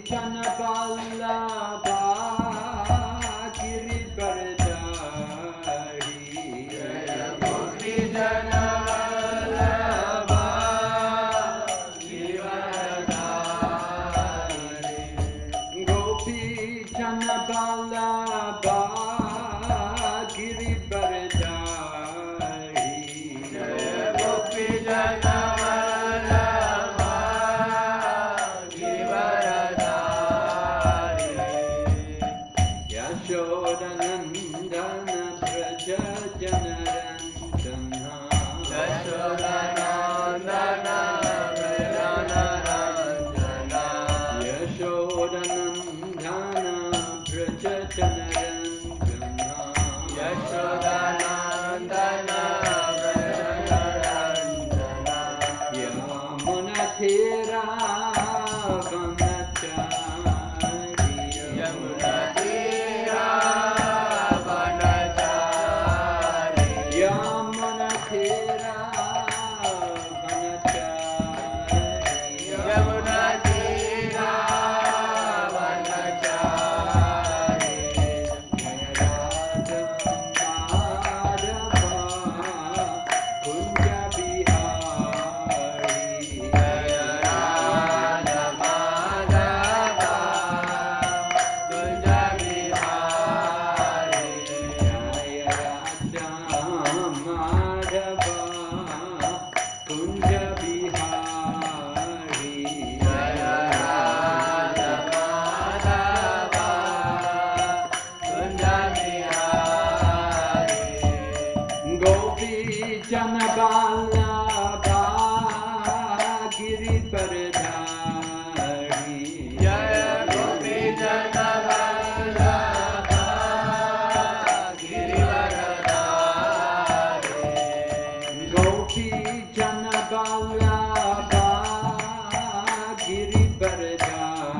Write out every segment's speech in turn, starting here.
Chanaballabha Girivardhari Gopi Chanaballabha Girivardhari Gopi Chanaballabha Girivardhari Gopi Chanaballabha Yashodanandana Praja Janaranjana Yashodanandana Praja Janaranjana Yashodanandana Praja Janaranjana Yashodanandana Praja Janaranjana Yamunathira Chanaballabha Girivardhari Jaya Gopi Chanaballabha Girivardhari Gopi Chanaballabha Girivardhari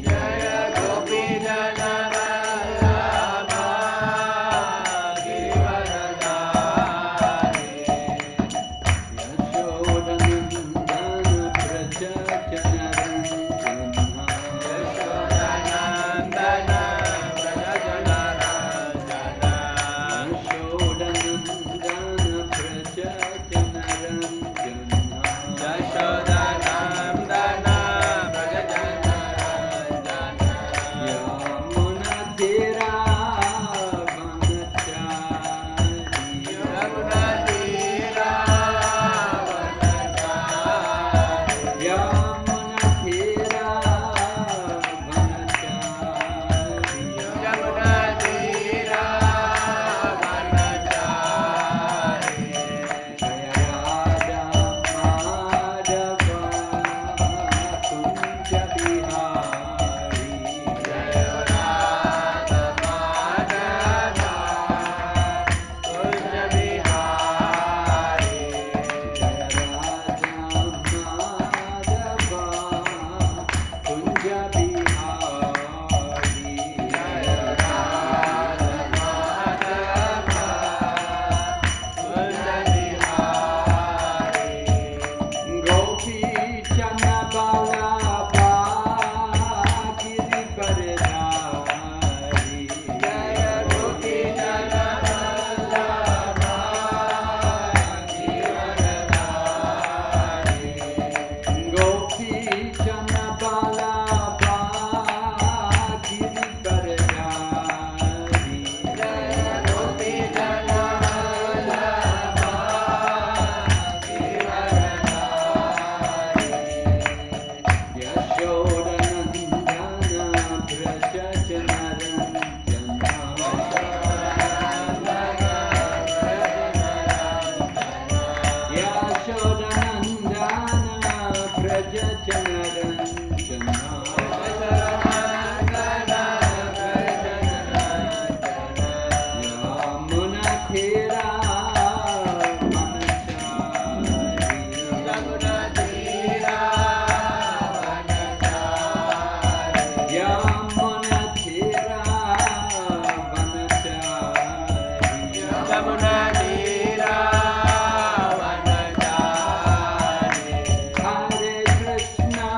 Jaya Gopi Chanaballabha Hare Krishna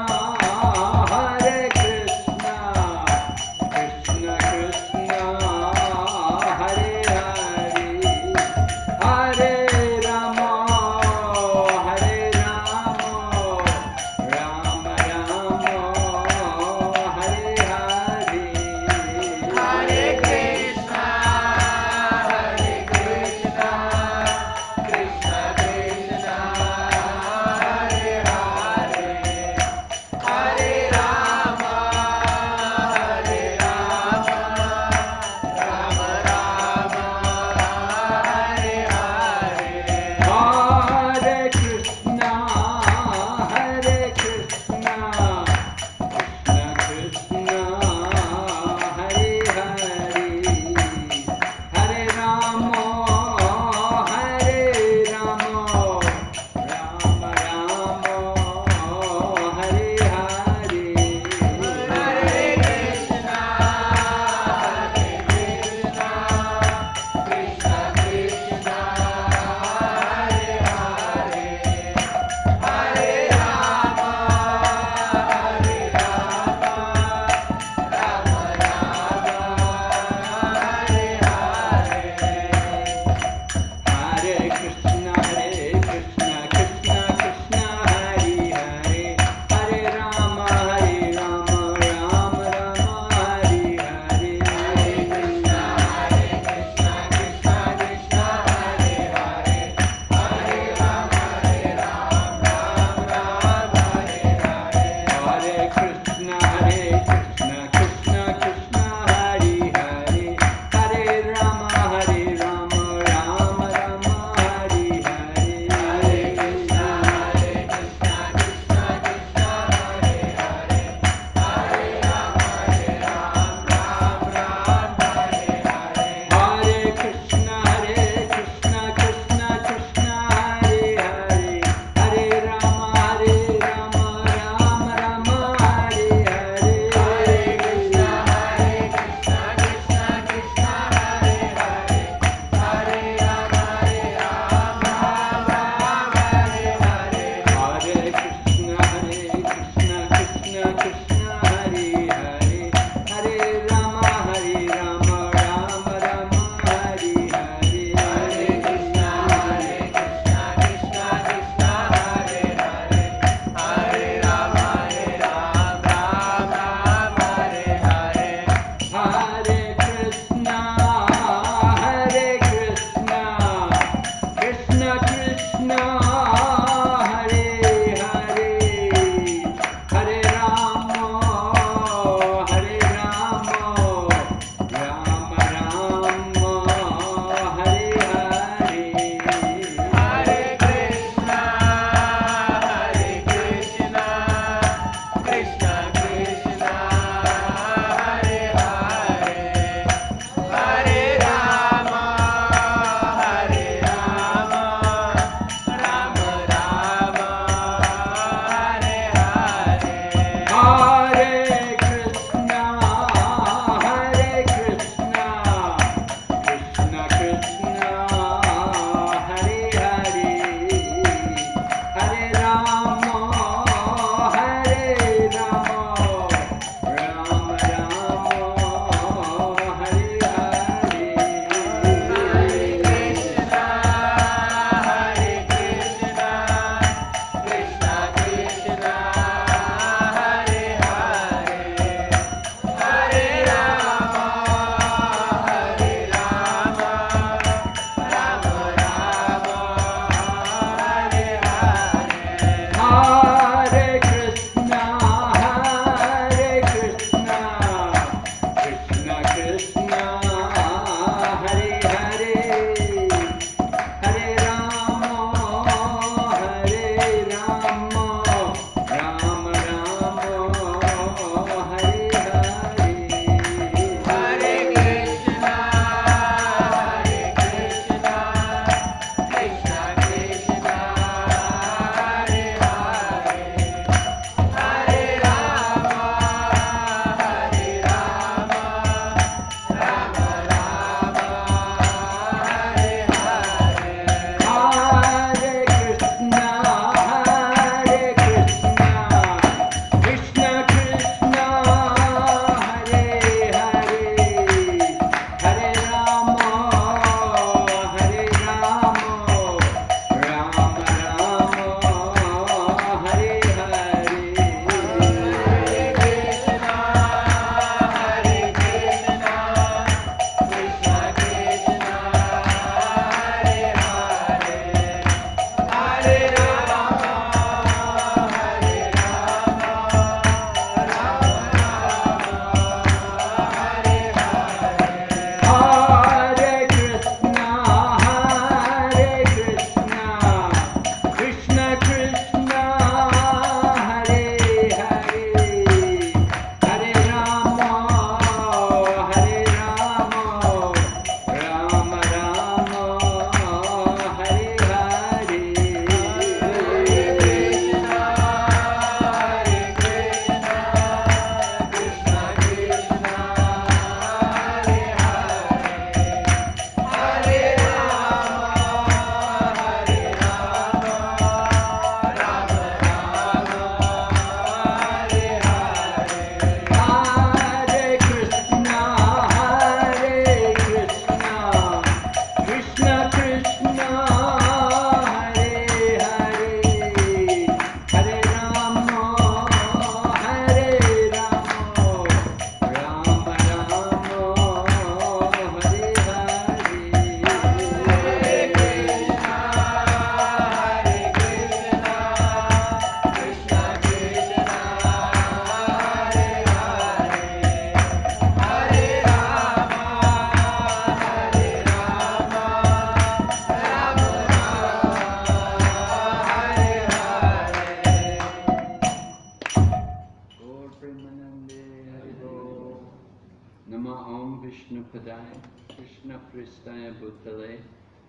Padai, Krishna Pristaya Bhutale,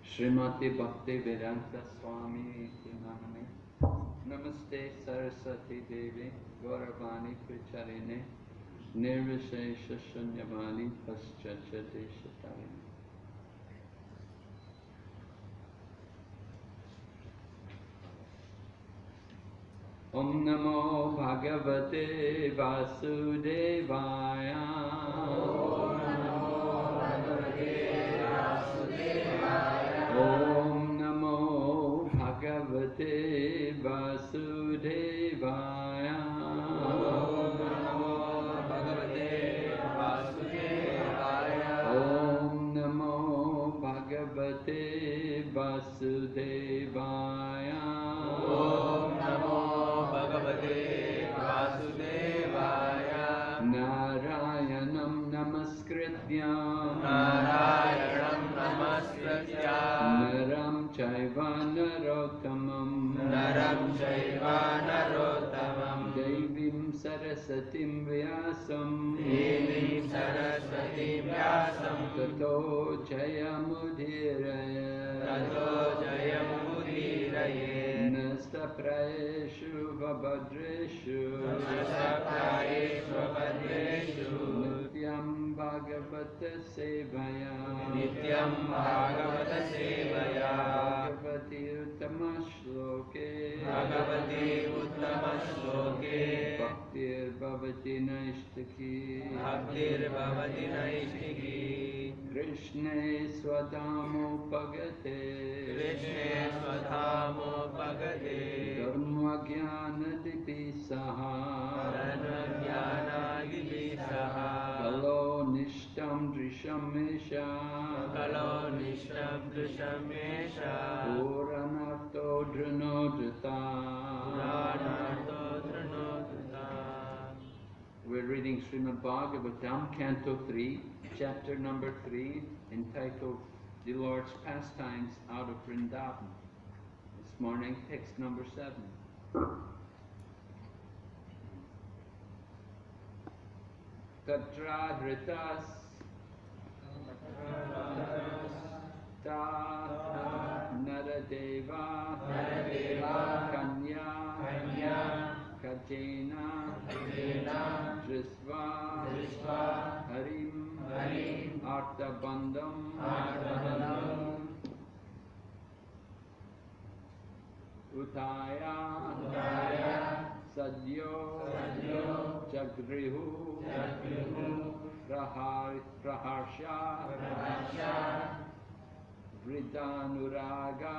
Srimati Bhakti Vedanta Swami Namane, Namaste Saraswati Devi, Gauravani Pricharine, Nirvishesha Shunyavani Paschachate Shatayane. Om Namo Bhagavate Vasudevaya. Om Namo Bhagavate Vasudevaya. Om Namo Bhagavate Vasudevaya. Om Namo Bhagavate Vasudevaya. Om Namo Bhagavate Vasudevaya. Om Namo Bhagavate Vasudevaya. Narayanam Namaskrityam Narayanam Namaskritya Naram Chaiva Narottamam Naram Chaiva Narottamam Devim Sarasatim Vyasam Devim Saraswati Vyasam Tato Jayamudhiraya Tato Jayamudiraye Nastapraeshu Vabhadreshu Nasapraeshu Vabhadreshu Nityam Bhagavata Sevaya Nityam Bhagavata Sevaya Bhagavati Uttama Shloke Bhagavati Uttama Shloke Bhaktir Bhavati Naishtaki Bhaktir Bhavati Naishtiki Krishne Swadhamo Bhagate Krishne Swadhamo Bhagate Dharma Jnana Dipisaha Dharma Divisaha Kalo Nishtam Drisham Mesha Kalo Nishtam Drishamesha Puranarto Dhanodrita. Puranato Dhanodrita. We're reading Shrimad Bhagavatam, Canto 3, Chapter number 3, entitled The Lord's Pastimes out of Vrindavan. This morning, text number 7. Tatra Dhritas Ta Naradeva Kanya Kajena Drisva Harim Artabandam Utaya Sadyo Jagrihu Praharsha Vridanuraga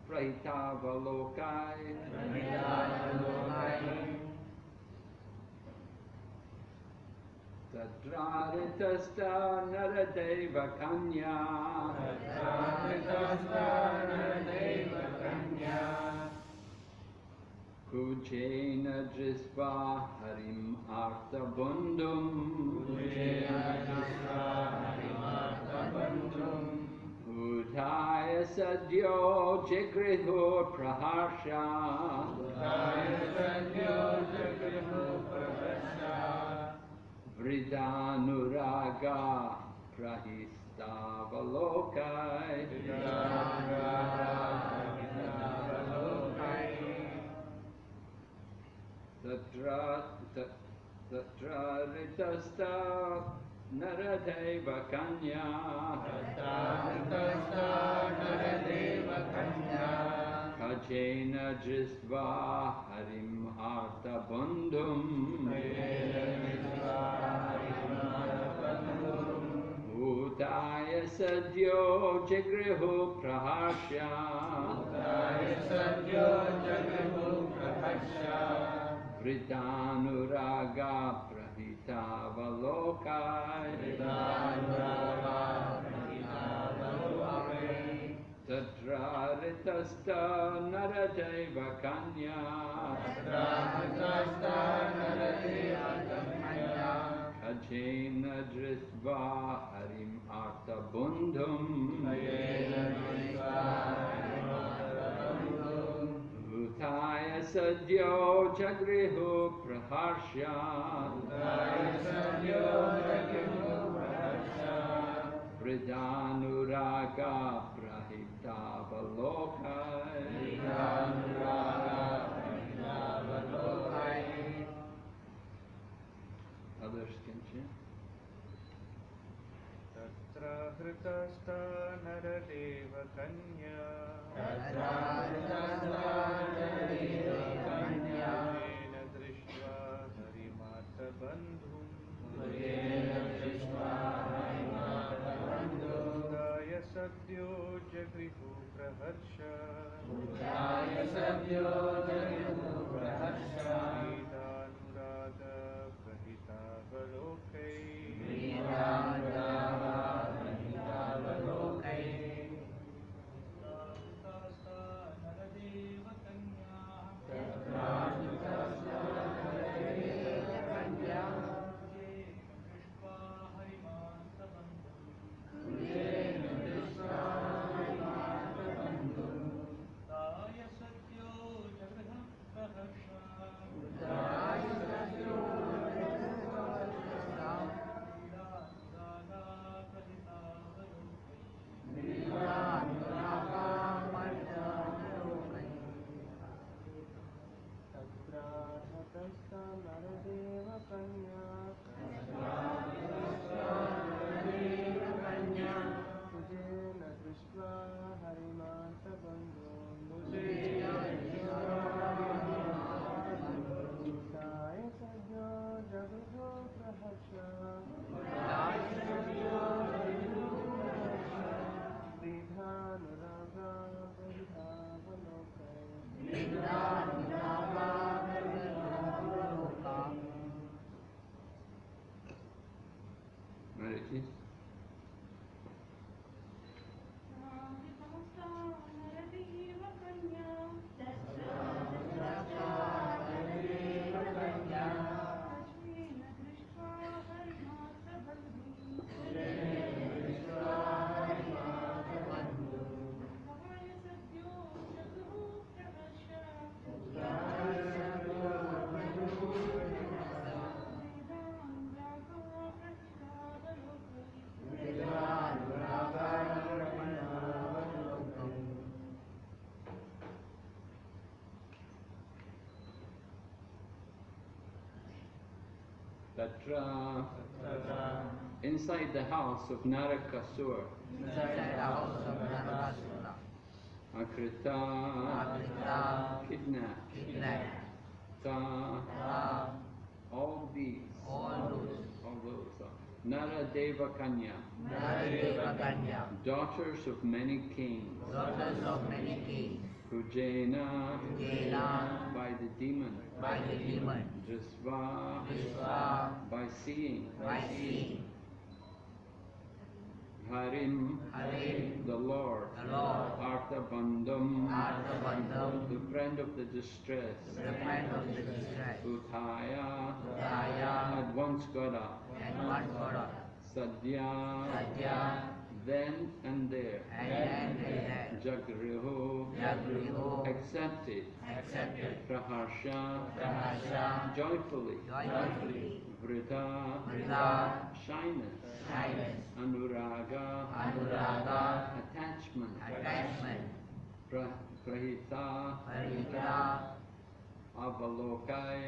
Prahitavalokai Tadraritasta Naradeva Kanya Kujena Drisva Harim Artabundum Udaya Sadyo Jigrihu Praharsha Vridanuraga Prahistavalokai Tatraritasta Naradeva Kanya Kajena Jisva Harim Artabundum Udaya Sadyo Jigrihu Praharsha Vridanuraga Prahitavalokai Tatraritasta Naradeva Kanya Kajena Drisva Harim Artabundum Utaya sadyo jagriho praharsha. Vridanuraga prahita valokai. Others can chant. Tatra hritasta naradeva kanya. Jena drishva harimata bandhum. Udaya sadyo jagrihu praharsha. Vidhanuraga prahita valokai. Maharaji. Tatra, inside the house of Narakasur, Akrita, kidnapped, Ta, all these, all those, Naradeva Kanya, daughters of many kings, Kujena, by the demon, Drisva, by seeing, Harim, the Lord, Artha Bandham, the friend of the distressed, Uthaya, had once got up, Sadhya, then and there, Jagriho, accepted, Praharsha, joyfully, Vrita, shyness, Anuraga, attachment, Prahita, Avalokai,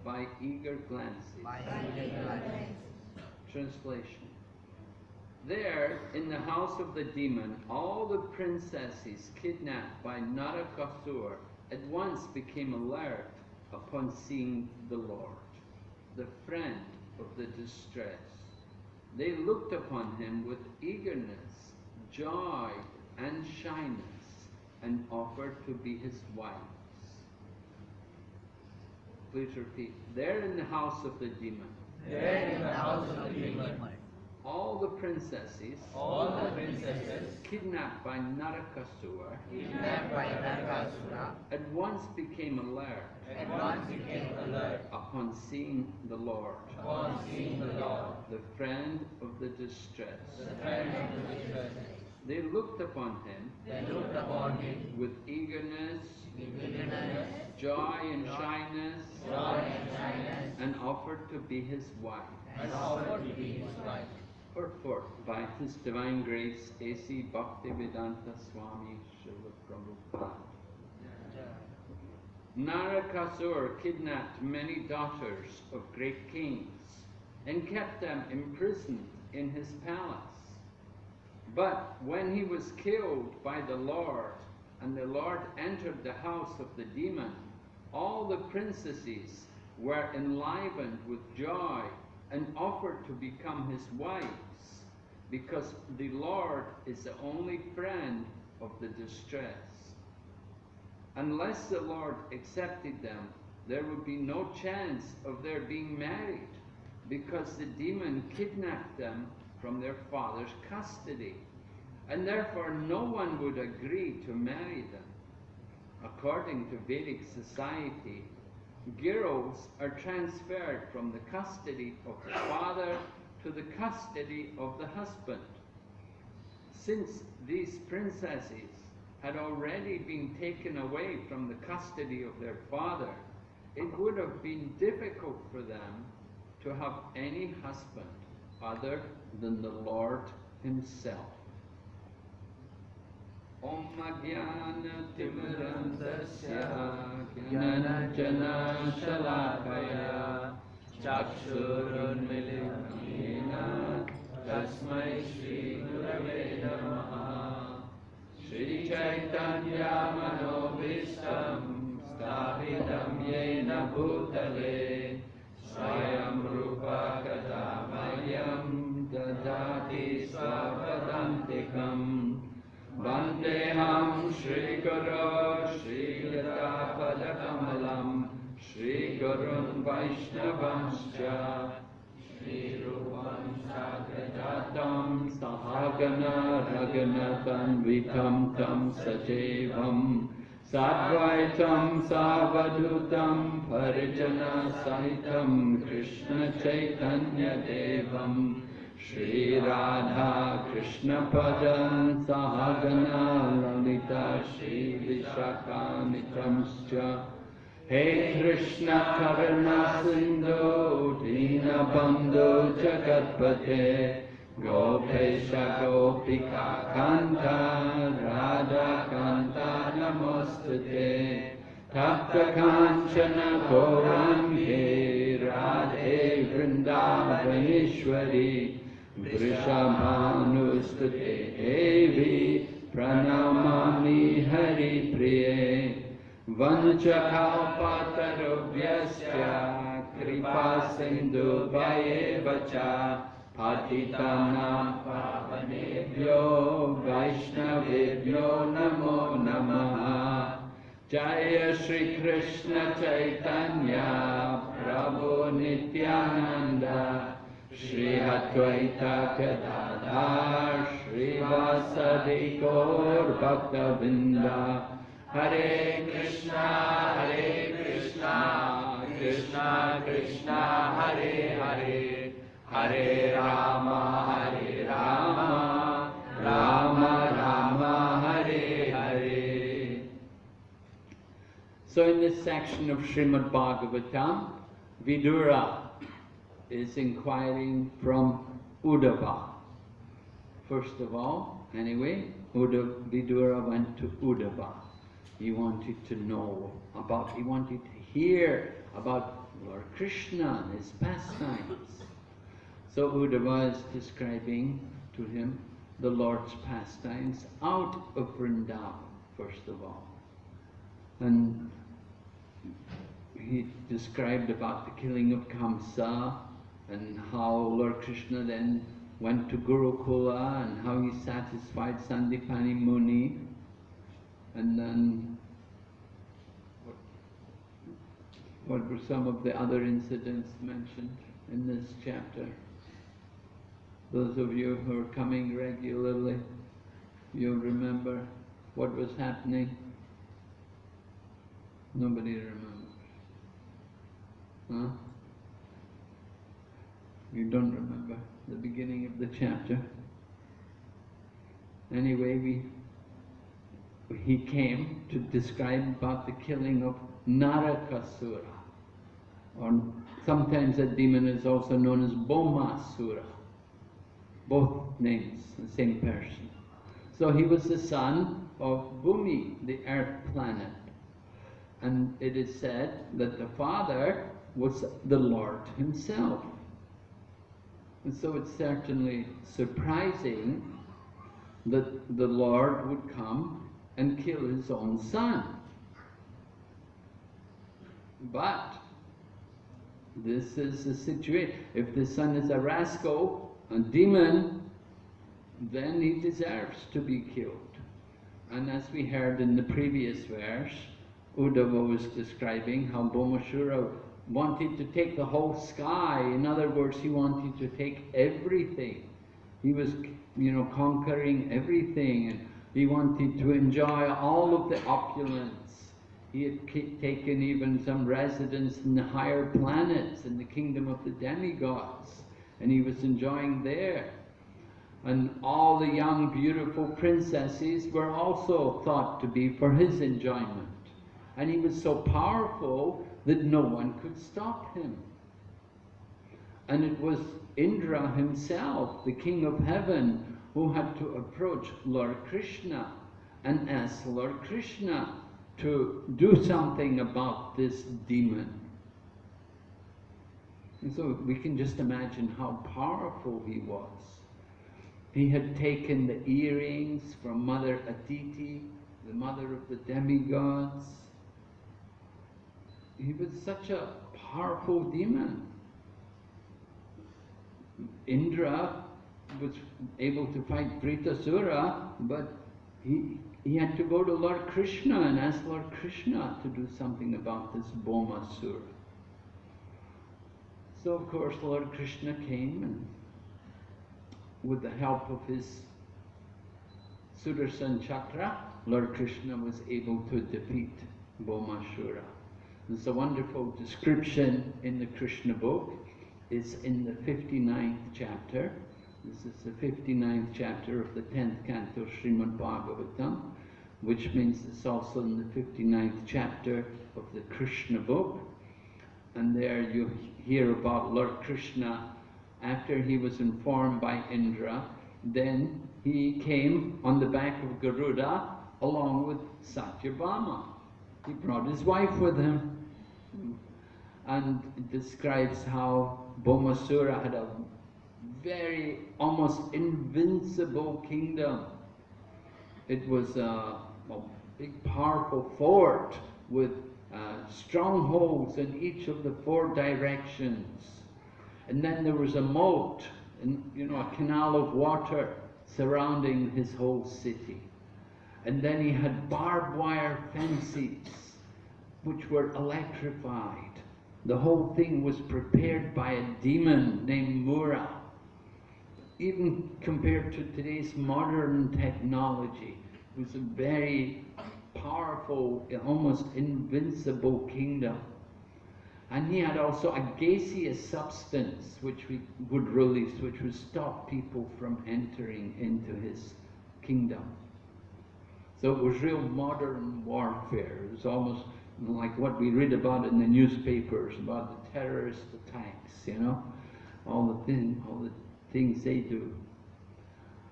by eager glances. Translation. There, in the house of the demon, all the princesses kidnapped by Narakasur at once became alert upon seeing the Lord, the friend of the distressed. They looked upon him with eagerness, joy, and shyness, and offered to be his wives. Please repeat. There in the house of the demon. All the princesses, kidnapped by Narakasura, at once became alert, upon seeing the Lord, the friend of the distressed. they looked upon him with eagerness, joy and shyness, and offered to be his wife. Purport by His Divine Grace, A.C. Bhaktivedanta Swami Srila Prabhupada. Narakasur kidnapped many daughters of great kings and kept them imprisoned in his palace. But when he was killed by the Lord, and the Lord entered the house of the demon, all the princesses were enlivened with joy and offered to become his wives, because the Lord is the only friend of the distressed. Unless the Lord accepted them, there would be no chance of their being married, because the demon kidnapped them from their father's custody, and therefore no one would agree to marry them. According to Vedic society, girls are transferred from the custody of the father to the custody of the husband. Since these princesses had already been taken away from the custody of their father, it would have been difficult for them to have any husband other than the Lord himself. Om Jnana Timirandasya Jnananjana Shalakaya Chakshurunmilitam Yena Tasmai Shri Gurave Namaha Shri Chaitanya Manobhishtam Sthapitam Yena Bhutale Swayam Rupa Kadamayam Dadati Svavadantikam Vandeham Shri Guru Shri Yata Padakamalam Shri Gurun Vaishnavanscha Shri Rupam Sagrajatam Sahagana Raghunathan Vitam Tam Sajevam Sadvaitam Savadutam Parijana Sahitam Krishna Chaitanya Devam Shri Radha Krishna Padan Sahagana Lalita Shri Vishakamitamscha He Krishna Karuna Sindhu Dina Bandhu Jagatpate Gopesha Gopika Kanta Radha Kanta Namostate Tapta Kanchana Gaurangi Radhe Vrindavaneshwari Vrishabhanustate Devi Pranamami Hari Priye Vanchakalpatarubhyasya Kripa Sindhu Bhayevacha Patitanam Pavanebhyo Vaishnavebhyo Namo Namaha Jaya Shri Krishna Chaitanya Prabhu Nityananda Shri Advaita Gadadhar Shri Vasadi Gaur Bhaktavinda Hare Krishna Krishna Krishna Hare Hare Hare Rama Rama Rama Hare Hare. So in this section of Shrimad Bhagavatam, Vidura is inquiring from Uddhava. First of all, anyway, Vidura went to Uddhava. He wanted to know about, he wanted to hear about Lord Krishna and his pastimes. So Uddhava is describing to him the Lord's pastimes out of Vrindavan, first of all. And he described about the killing of Kamsa, and how Lord Krishna then went to Gurukula, and how he satisfied Sandipani Muni. And then, what were some of the other incidents mentioned in this chapter? Those of you who are coming regularly, you'll remember what was happening. Nobody remembers. Huh? You don't remember the beginning of the chapter? Anyway, he came to describe about the killing of Narakasura, or sometimes that demon is also known as Bomasura. Both names, the same person. So he was the son of Bhumi, the earth planet. And it is said that the father was the Lord himself. And so it's certainly surprising that the Lord would come and kill his own son. But this is the situation. If the son is a rascal, a demon, then he deserves to be killed. And as we heard in the previous verse, Uddhava was describing how Bomashura wanted to take the whole sky. In other words, he wanted to take everything. He was, conquering everything, and he wanted to enjoy all of the opulence. He had taken even some residence in the higher planets, in the kingdom of the demigods, and he was enjoying there. And all the young, beautiful princesses were also thought to be for his enjoyment. And he was so powerful that no one could stop him. And it was Indra himself, the king of heaven, who had to approach Lord Krishna and ask Lord Krishna to do something about this demon. And so we can just imagine how powerful he was. He had taken the earrings from Mother Aditi, the mother of the demigods. He was such a powerful demon. Indra was able to fight Vritasura, but he had to go to Lord Krishna and ask Lord Krishna to do something about this Bomasura. So of course Lord Krishna came, and with the help of his Sudarshan Chakra, Lord Krishna was able to defeat Bomasura. There's a wonderful description in the Krishna book. It's in the 59th chapter. This is the 59th chapter of the 10th canto Shrimad Bhagavatam, which means it's also in the 59th chapter of the Krishna book. And there you hear about Lord Krishna. After he was informed by Indra, then he came on the back of Garuda along with Satyabhama. He brought his wife with him, and it describes how Bomasura had a very, almost invincible kingdom. It was a big, powerful fort with strongholds in each of the 4 directions. And then there was a moat, and, a canal of water surrounding his whole city. And then he had barbed wire fences, which were electrified. The whole thing was prepared by a demon named Mura. Even compared to today's modern technology, it was a very powerful, almost invincible kingdom. And he had also a gaseous substance which we would release, which would stop people from entering into his kingdom. So it was real modern warfare. It was almost like what we read about in the newspapers, about the terrorist attacks, all the things they do.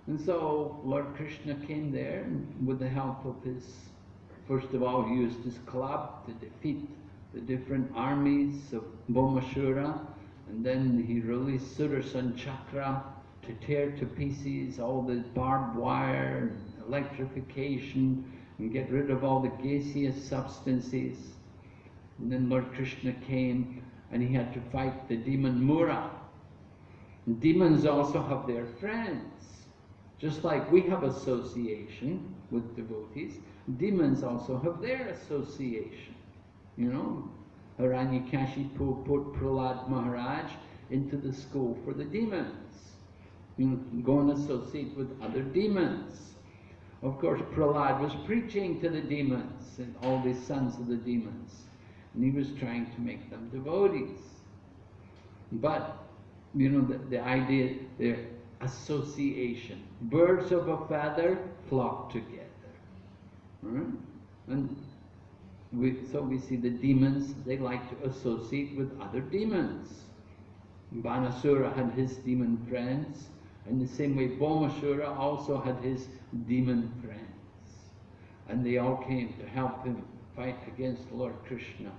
And so Lord Krishna came there, and with the help of his, first of all, he used his club to defeat the different armies of Bomasura, and then he released Sudarshan Chakra to tear to pieces all the barbed wire, and electrification, and get rid of all the gaseous substances. And then Lord Krishna came, and he had to fight the demon Mura. And demons also have their friends. Just like we have association with devotees, demons also have their association. Hiranyakashipu put Prahlad Maharaj into the school for the demons. Go and associate with other demons. Of course, Prahlad was preaching to the demons and all the sons of the demons, and he was trying to make them devotees. But, the idea, their association. Birds of a feather flock together. Right? And so we see the demons, they like to associate with other demons. Banasura had his demon friends, and the same way Bhaumasura also had his demon friends. And they all came to help him fight against Lord Krishna.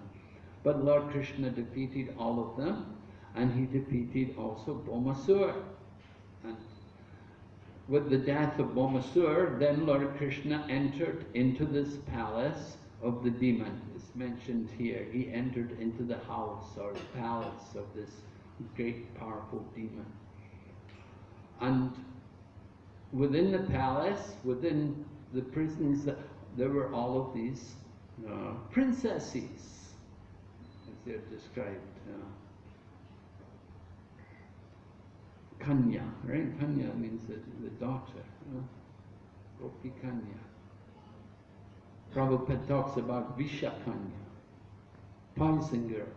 But Lord Krishna defeated all of them, and he defeated also Bhaumasura. And with the death of Bhaumasura, then Lord Krishna entered into this palace of the demon. It's mentioned here. He entered into the house or palace of this great powerful demon. And within the palace, within the prisons, there were all of these princesses, as they're described. Kanya, right? Kanya means the daughter. Gopi Kanya. Prabhupada talks about Visha Kanya, poison girls.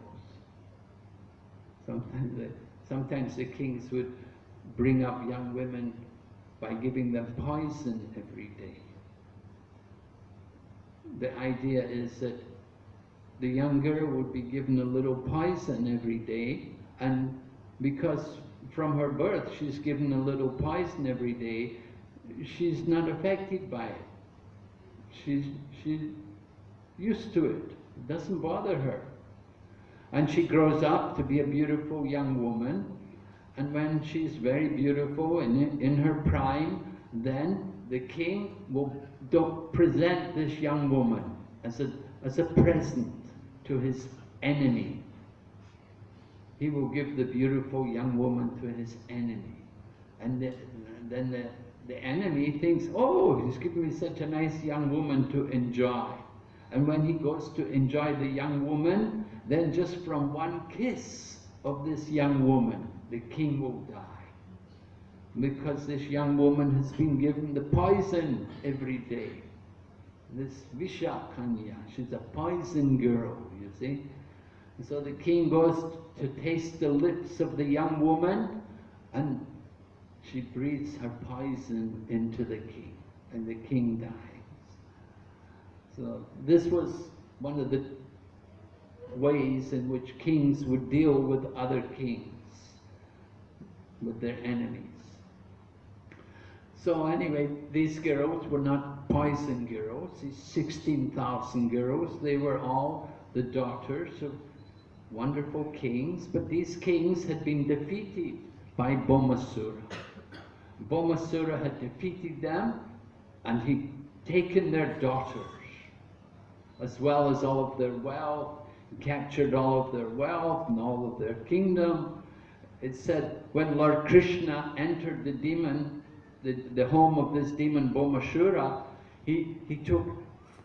Sometimes the kings would bring up young women by giving them poison every day. The idea is that the young girl would be given a little poison every day, and because from her birth she's given a little poison every day, she's not affected by it. She's used to it. It doesn't bother her. And she grows up to be a beautiful young woman, and when she's very beautiful and in her prime, then the king will present this young woman as a present to his enemy. He will give the beautiful young woman to his enemy. And then the enemy thinks, oh, he's giving me such a nice young woman to enjoy. And when he goes to enjoy the young woman, then just from one kiss of this young woman, the king will die. Because this young woman has been given the poison every day. This Visha Kanya, she's a poison girl, you see. And so the king goes to taste the lips of the young woman, and she breathes her poison into the king, and the king dies. So this was one of the ways in which kings would deal with other kings, with their enemies. So anyway, these girls were not poison girls, these 16,000 girls, they were all the daughters of wonderful kings, but these kings had been defeated by Bhaumasura. Bhaumasura had defeated them, and he'd taken their daughters, as well as all of their wealth, captured all of their wealth and all of their kingdom. It said when Lord Krishna entered the demon, the home of this demon Bhaumasura,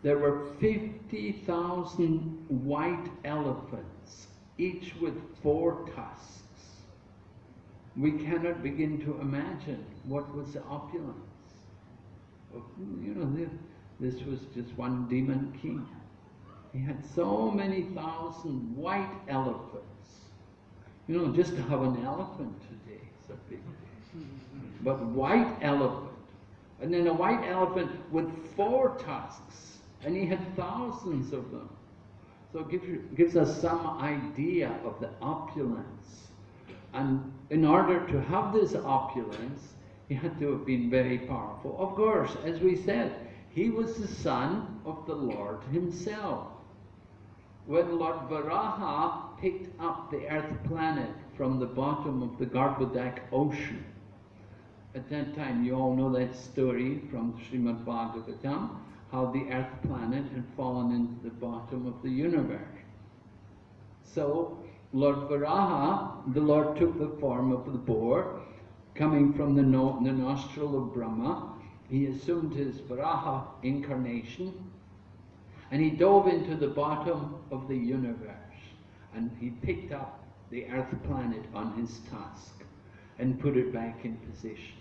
there were 50,000 white elephants, each with 4 tusks. We cannot begin to imagine what was the opulence. You know, this was just one demon king. He had so many thousand white elephants. You know, just to have an elephant today is a big deal. But white elephant, and then a white elephant with 4 tusks, and he had thousands of them. So it gives us some idea of the opulence. And in order to have this opulence, he had to have been very powerful. Of course, as we said, he was the son of the Lord himself. When Lord Varaha picked up the earth planet from the bottom of the Garbhodak ocean, at that time, you all know that story from Shrimad Bhagavatam, how the earth planet had fallen into the bottom of the universe. So, Lord Varaha, the Lord took the form of the boar, coming from the nostril of Brahma. He assumed his Varaha incarnation, and he dove into the bottom of the universe, and he picked up the earth planet on his tusk and put it back in position.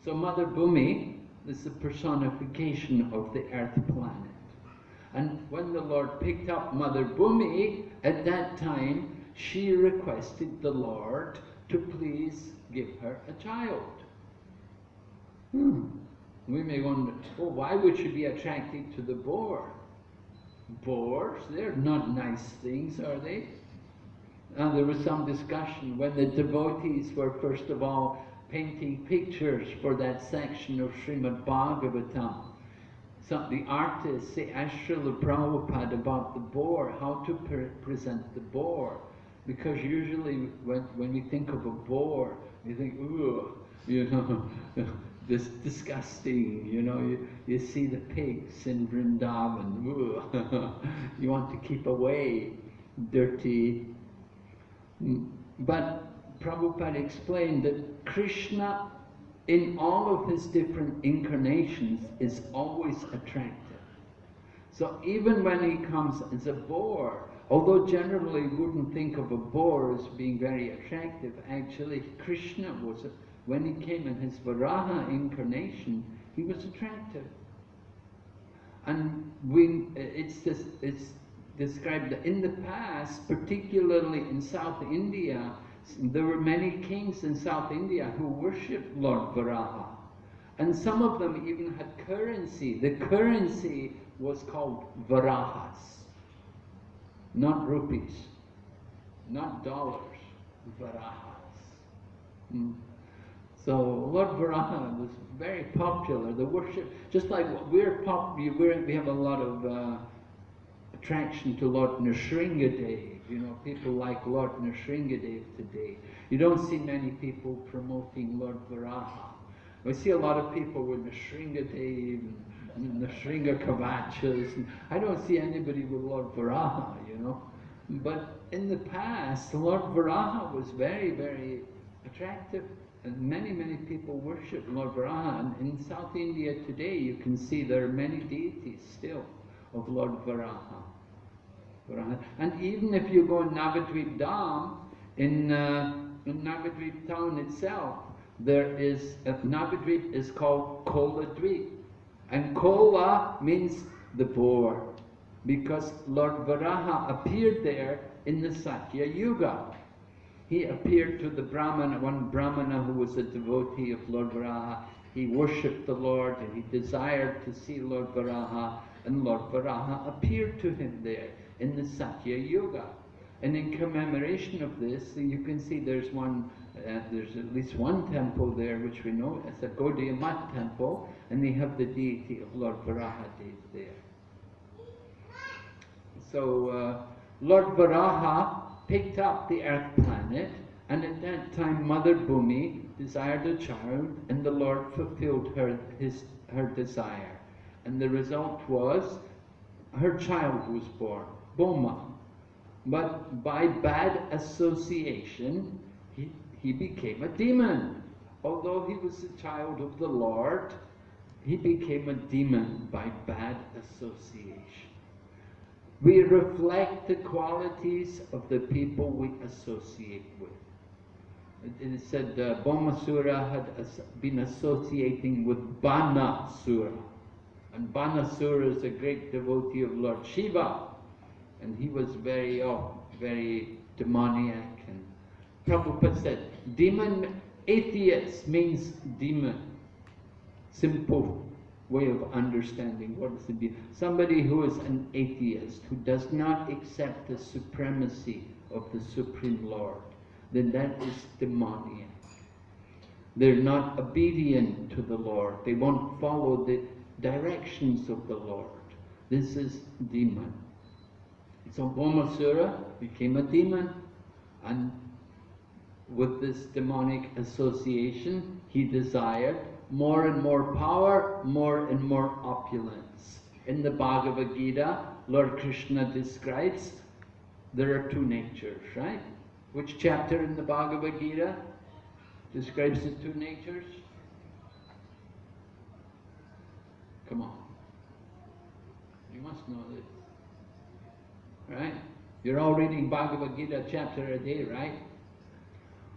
So Mother Bhumi is the personification of the earth planet. And when the Lord picked up Mother Bhumi, at that time, she requested the Lord to please give her a child. We may wonder, well, why would she be attracted to the boar? Boars, they're not nice things, are they? There was some discussion when the devotees were first of all painting pictures for that section of Shrimad Bhagavatam. So the artists, they asked Srila Prabhupada about the boar, how to present the boar. Because usually when we think of a boar, we think, ooh, you know, this disgusting, you know, you see the pigs in Vrindavan, ooh, you want to keep away, dirty. But Prabhupada explained that Krishna, in all of his different incarnations, is always attractive. So even when he comes as a boar, although generally we wouldn't think of a boar as being very attractive, actually Krishna was, when he came in his Varaha incarnation, he was attractive. And it's described that in the past, particularly in South India, there were many kings in South India who worshipped Lord Varaha. And some of them even had currency. The currency was called Varahas. Not rupees, not dollars, Varahas. So Lord Varaha was very popular. The worship, just like we have a lot of attraction to Lord Nrsingadev. You know, people like Lord Nrsingadev today. You don't see many people promoting Lord Varaha. We see a lot of people with Nrsingadev and Nrsinga Kavachas. I don't see anybody with Lord Varaha, you know. But in the past, Lord Varaha was very, very attractive. And many, many people worship Lord Varaha. And in South India today, you can see there are many deities still of Lord Varaha. And even if you go in Navadvip Dham, in Navadvip town itself, there is, Navadvip is called Kola Dvip. And Kola means the boar, because Lord Varaha appeared there in the Satya Yuga. He appeared to the Brahmana, one Brahmana who was a devotee of Lord Varaha. He worshipped the Lord and he desired to see Lord Varaha, and Lord Varaha appeared to him there in the Satya Yuga. And in commemoration of this, you can see there's at least one temple there which we know as a Gaudiya Math temple, and they have the deity of Lord Varaha there. So Lord Varaha picked up the earth planet, and at that time Mother Bhumi desired a child, and the Lord fulfilled her desire. And the result was, her child was born, Boma. But by bad association, he became a demon. Although he was a child of the Lord, he became a demon by bad association. We reflect the qualities of the people we associate with. It said Bhaumasura had been associating with Banasura. And Banasura is a great devotee of Lord Shiva. And he was very demoniac. And Prabhupada said, demon, atheist means demon. Simple way of understanding what is a demon. Somebody who is an atheist, who does not accept the supremacy of the Supreme Lord, then that is demoniac. They're not obedient to the Lord. They won't follow the directions of the Lord. This is demon. So Bhaumasura became a demon, and with this demonic association, he desired more and more power, more and more opulence. In the Bhagavad Gita, Lord Krishna describes there are two natures, right? Which chapter in the Bhagavad Gita describes the two natures? Come on. You must know this. Right? You're all reading Bhagavad Gita chapter a day, right?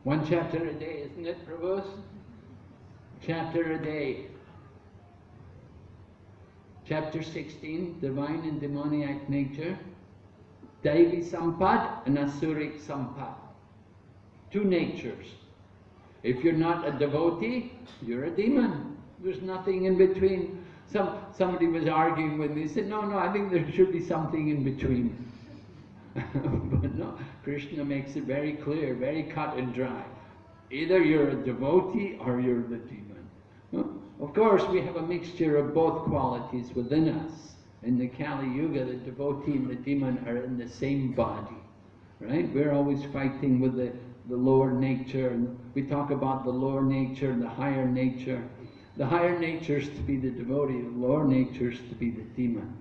One chapter a day, isn't it, Prabhu? Chapter a day. Chapter 16, Divine and Demoniac Nature. Daivi Sampad and Asuric Sampad. Two natures. If you're not a devotee, you're a demon. There's nothing in between. Somebody was arguing with me. He said, no, I think there should be something in between. But no, Krishna makes it very clear, very cut and dry. Either you're a devotee or you're the demon. Of course, we have a mixture of both qualities within us. In the Kali Yuga, the devotee and the demon are in the same body. Right? We're always fighting with the lower nature. And we talk about the lower nature and the higher nature. The higher nature is to be the devotee, the lower nature is to be the demon.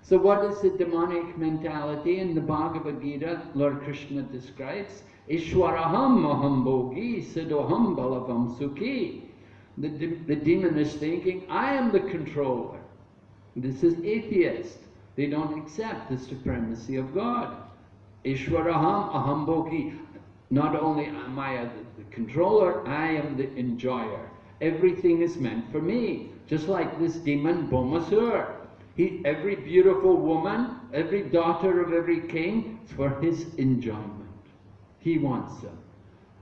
So what is the demonic mentality? In the Bhagavad Gita, Lord Krishna describes, Ishwaraham maham bhogi siddhoham balavam sukhi. The demon is thinking, I am the controller. This is atheist. They don't accept the supremacy of God. Ishwaraham aham bhogi. Not only am I the controller, I am the enjoyer. Everything is meant for me. Just like this demon Bhomasur. Every beautiful woman, every daughter of every king, is for his enjoyment. He wants them.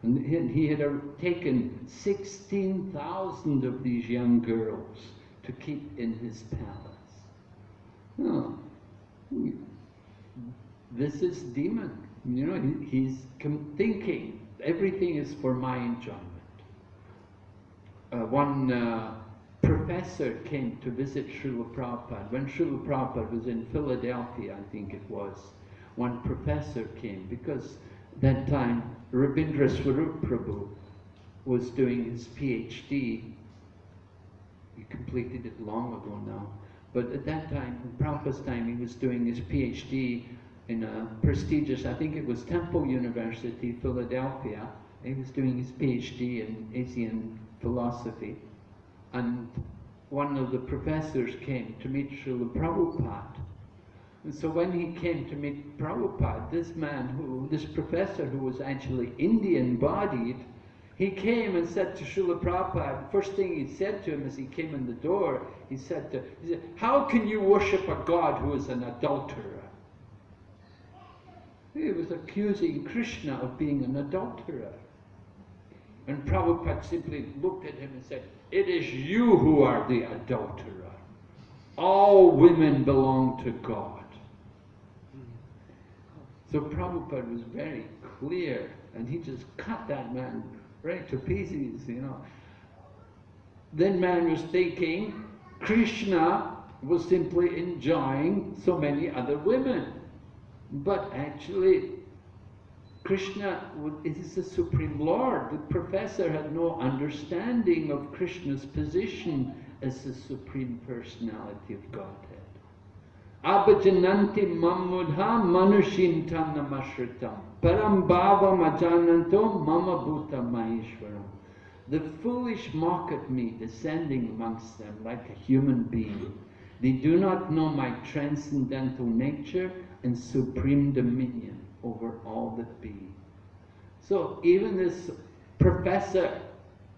And he had taken 16,000 of these young girls to keep in his palace. No. This is demon. You know, he's thinking everything is for my enjoyment. One professor came to visit Srila Prabhupada. When Srila Prabhupada was in Philadelphia, I think it was, one professor came because that time Rabindra Swarup Prabhu was doing his PhD. He completed it long ago now. But at that time, in Prabhupada's time, he was doing his PhD in a prestigious, I think it was Temple University, Philadelphia. He was doing his PhD in Asian philosophy. And one of the professors came to meet Srila Prabhupada. And so when he came to meet Prabhupada, this professor who was actually Indian-bodied, he came and said to Srila Prabhupada, first thing he said to him as he came in the door, he said, how can you worship a God who is an adulterer? He was accusing Krishna of being an adulterer. And Prabhupada simply looked at him and said, it is you who are the adulterer. All women belong to God. So Prabhupada was very clear, and he just cut that man right to pieces, you know. Then man was thinking Krishna was simply enjoying so many other women. But actually, Krishna is the Supreme Lord. The professor had no understanding of Krishna's position as the Supreme Personality of Godhead. Abhajananti mammudha manushim tanamashritam param bhavam ajananto mama bhuta maheshwaram. The foolish mock at me, descending amongst them like a human being. They do not know my transcendental nature and supreme dominion over all that be. So even this professor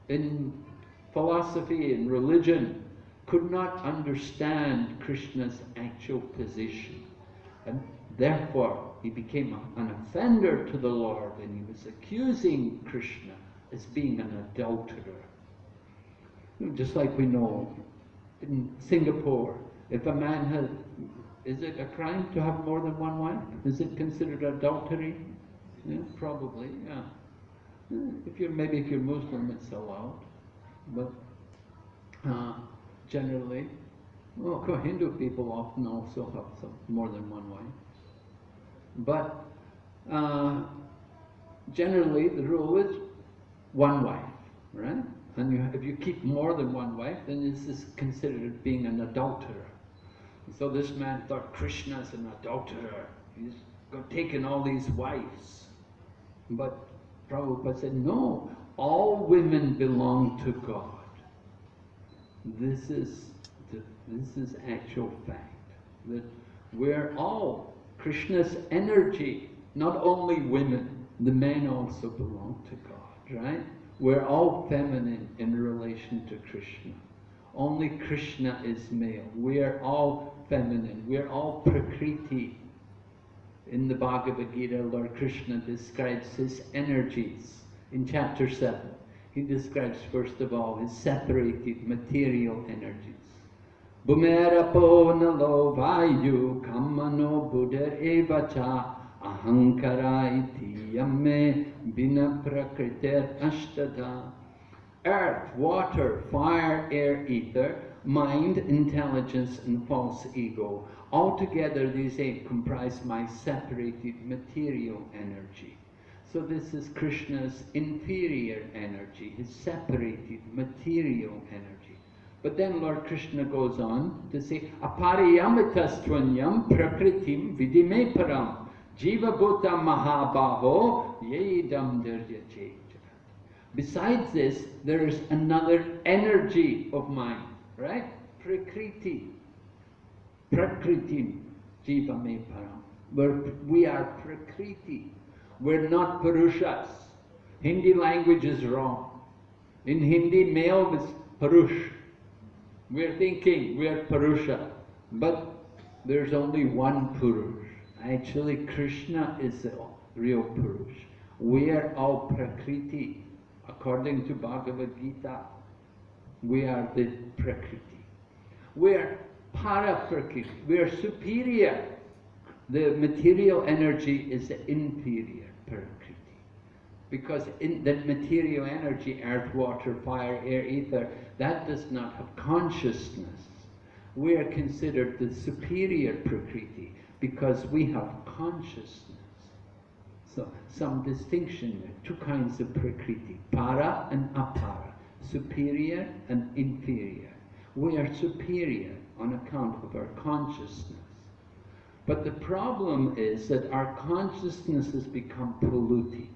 in philosophy and religion could not understand Krishna's actual position. And therefore he became an offender to the Lord, and he was accusing Krishna as being an adulterer. Just like we know in Singapore, if a man has, is it a crime to have more than one wife? Is it considered adultery? Yeah, probably, yeah. If you're Muslim, it's allowed. But generally, Hindu people often also have more than one wife. But generally, the rule is one wife, right? And if you keep more than one wife, then this is considered being an adulterer. So this man thought Krishna is an adulterer. He's taken all these wives. But Prabhupada said, no, all women belong to God. This is actual fact. That we're all Krishna's energy, not only women, the men also belong to God, right? We're all feminine in relation to Krishna. Only Krishna is male. We are all feminine. We are all Prakriti. In the Bhagavad Gita, Lord Krishna describes his energies in chapter 7. He describes first of all his separated material energies. Bhumerapo nalo vayu kamano buddha evacha ahankara iti yamme bina prakriter ashtada. Earth, water, fire, air, ether, mind, intelligence, and false ego. Altogether, these eight comprise my separated material energy. So this is Krishna's inferior energy, his separated material energy. But then Lord Krishna goes on to say, Apariyamitastvanyam prakritim vidime param jiva bhuta mahabaho yedam diryache. Besides this, there is another energy of mine, right? Prakriti. Prakritim jiva me param. We are prakriti. We're not purushas. Hindi language is wrong. In Hindi, male is purush. We're thinking we're Purusha, but there's only one Purush. Actually, Krishna is the real Purush. We are all Prakriti. According to Bhagavad Gita, we are the Prakriti. We are Para-Prakriti. We are superior. The material energy is the inferior Prakriti. Because in that material energy, earth, water, fire, air, ether, that does not have consciousness. We are considered the superior Prakriti because we have consciousness. So, some distinction there. Two kinds of Prakriti, para and apara, superior and inferior. We are superior on account of our consciousness. But the problem is that our consciousness has become polluted.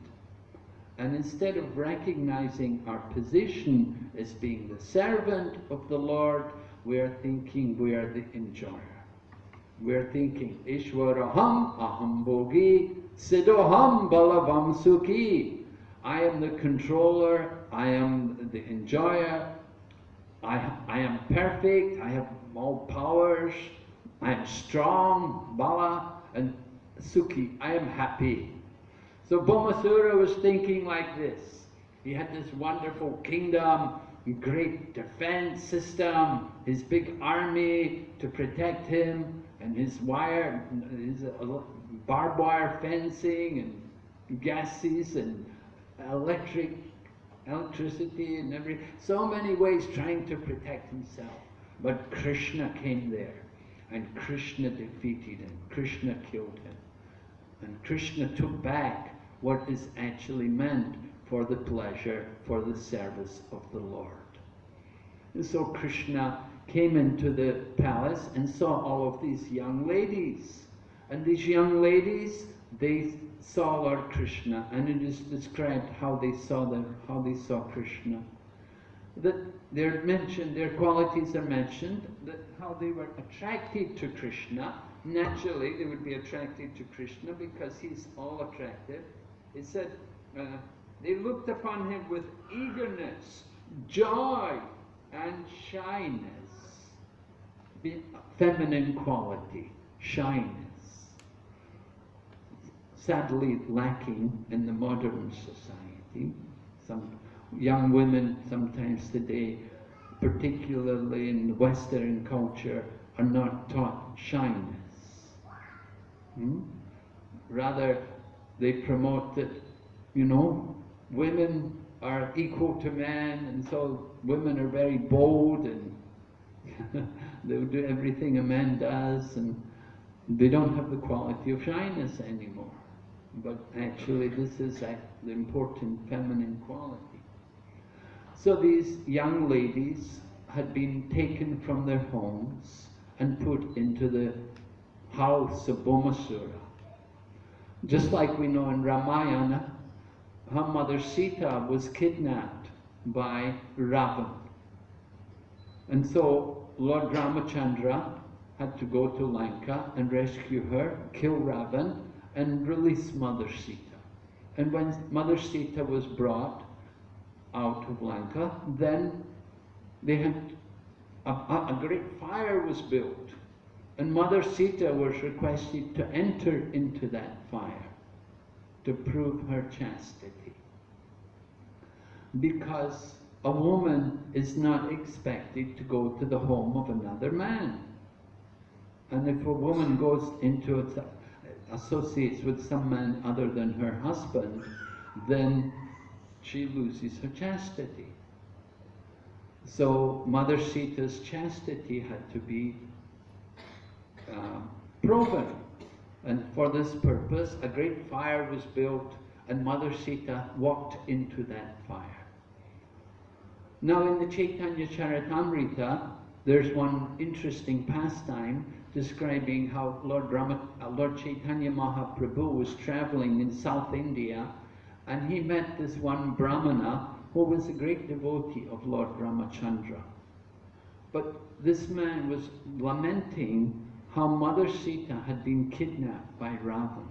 And instead of recognizing our position as being the servant of the Lord, we are thinking we are the enjoyer. We are thinking, Ishwaraham aham bhogi siddhoham balavam sukhi. I am the controller, I am the enjoyer, I am perfect, I have all powers, I am strong, bala, and sukhi, I am happy. So Bhaumasura was thinking like this. He had this wonderful kingdom, great defense system, his big army to protect him, and his barbed wire fencing, and gases, and electricity, and everything. So many ways trying to protect himself. But Krishna came there, and Krishna defeated him. Krishna killed him. And Krishna took back what is actually meant for the pleasure, for the service of the Lord. And so Krishna came into the palace and saw all of these young ladies. And these young ladies, they saw Lord Krishna, and it is described how they saw Krishna. That they're mentioned, their qualities are mentioned, that how they were attracted to Krishna. Naturally, they would be attracted to Krishna because he's all attractive. It said, they looked upon him with eagerness, joy, and shyness. Feminine quality, shyness. Sadly lacking in the modern society. Some young women sometimes today, particularly in Western culture, are not taught shyness. Rather, they promote that, women are equal to men, and so women are very bold, and they'll do everything a man does, and they don't have the quality of shyness anymore. But actually, this is the important feminine quality. So these young ladies had been taken from their homes and put into the house of Bhaumasura. Just like we know in Ramayana, her mother Sita was kidnapped by Ravan. And so Lord Ramachandra had to go to Lanka and rescue her, kill Ravan, and release Mother Sita. And when Mother Sita was brought out of Lanka, then they had a great fire was built. And Mother Sita was requested to enter into that fire to prove her chastity. because a woman is not expected to go to the home of another man. And if a woman goes into associates with some man other than her husband, then she loses her chastity. So Mother Sita's chastity had to be proven. And for this purpose, a great fire was built, and Mother Sita walked into that fire. Now in the Chaitanya Charitamrita, there's one interesting pastime describing how Lord Chaitanya Mahaprabhu was traveling in South India, and he met this one Brahmana who was a great devotee of Lord Ramachandra. But this man was lamenting how Mother Sita had been kidnapped by Ravan.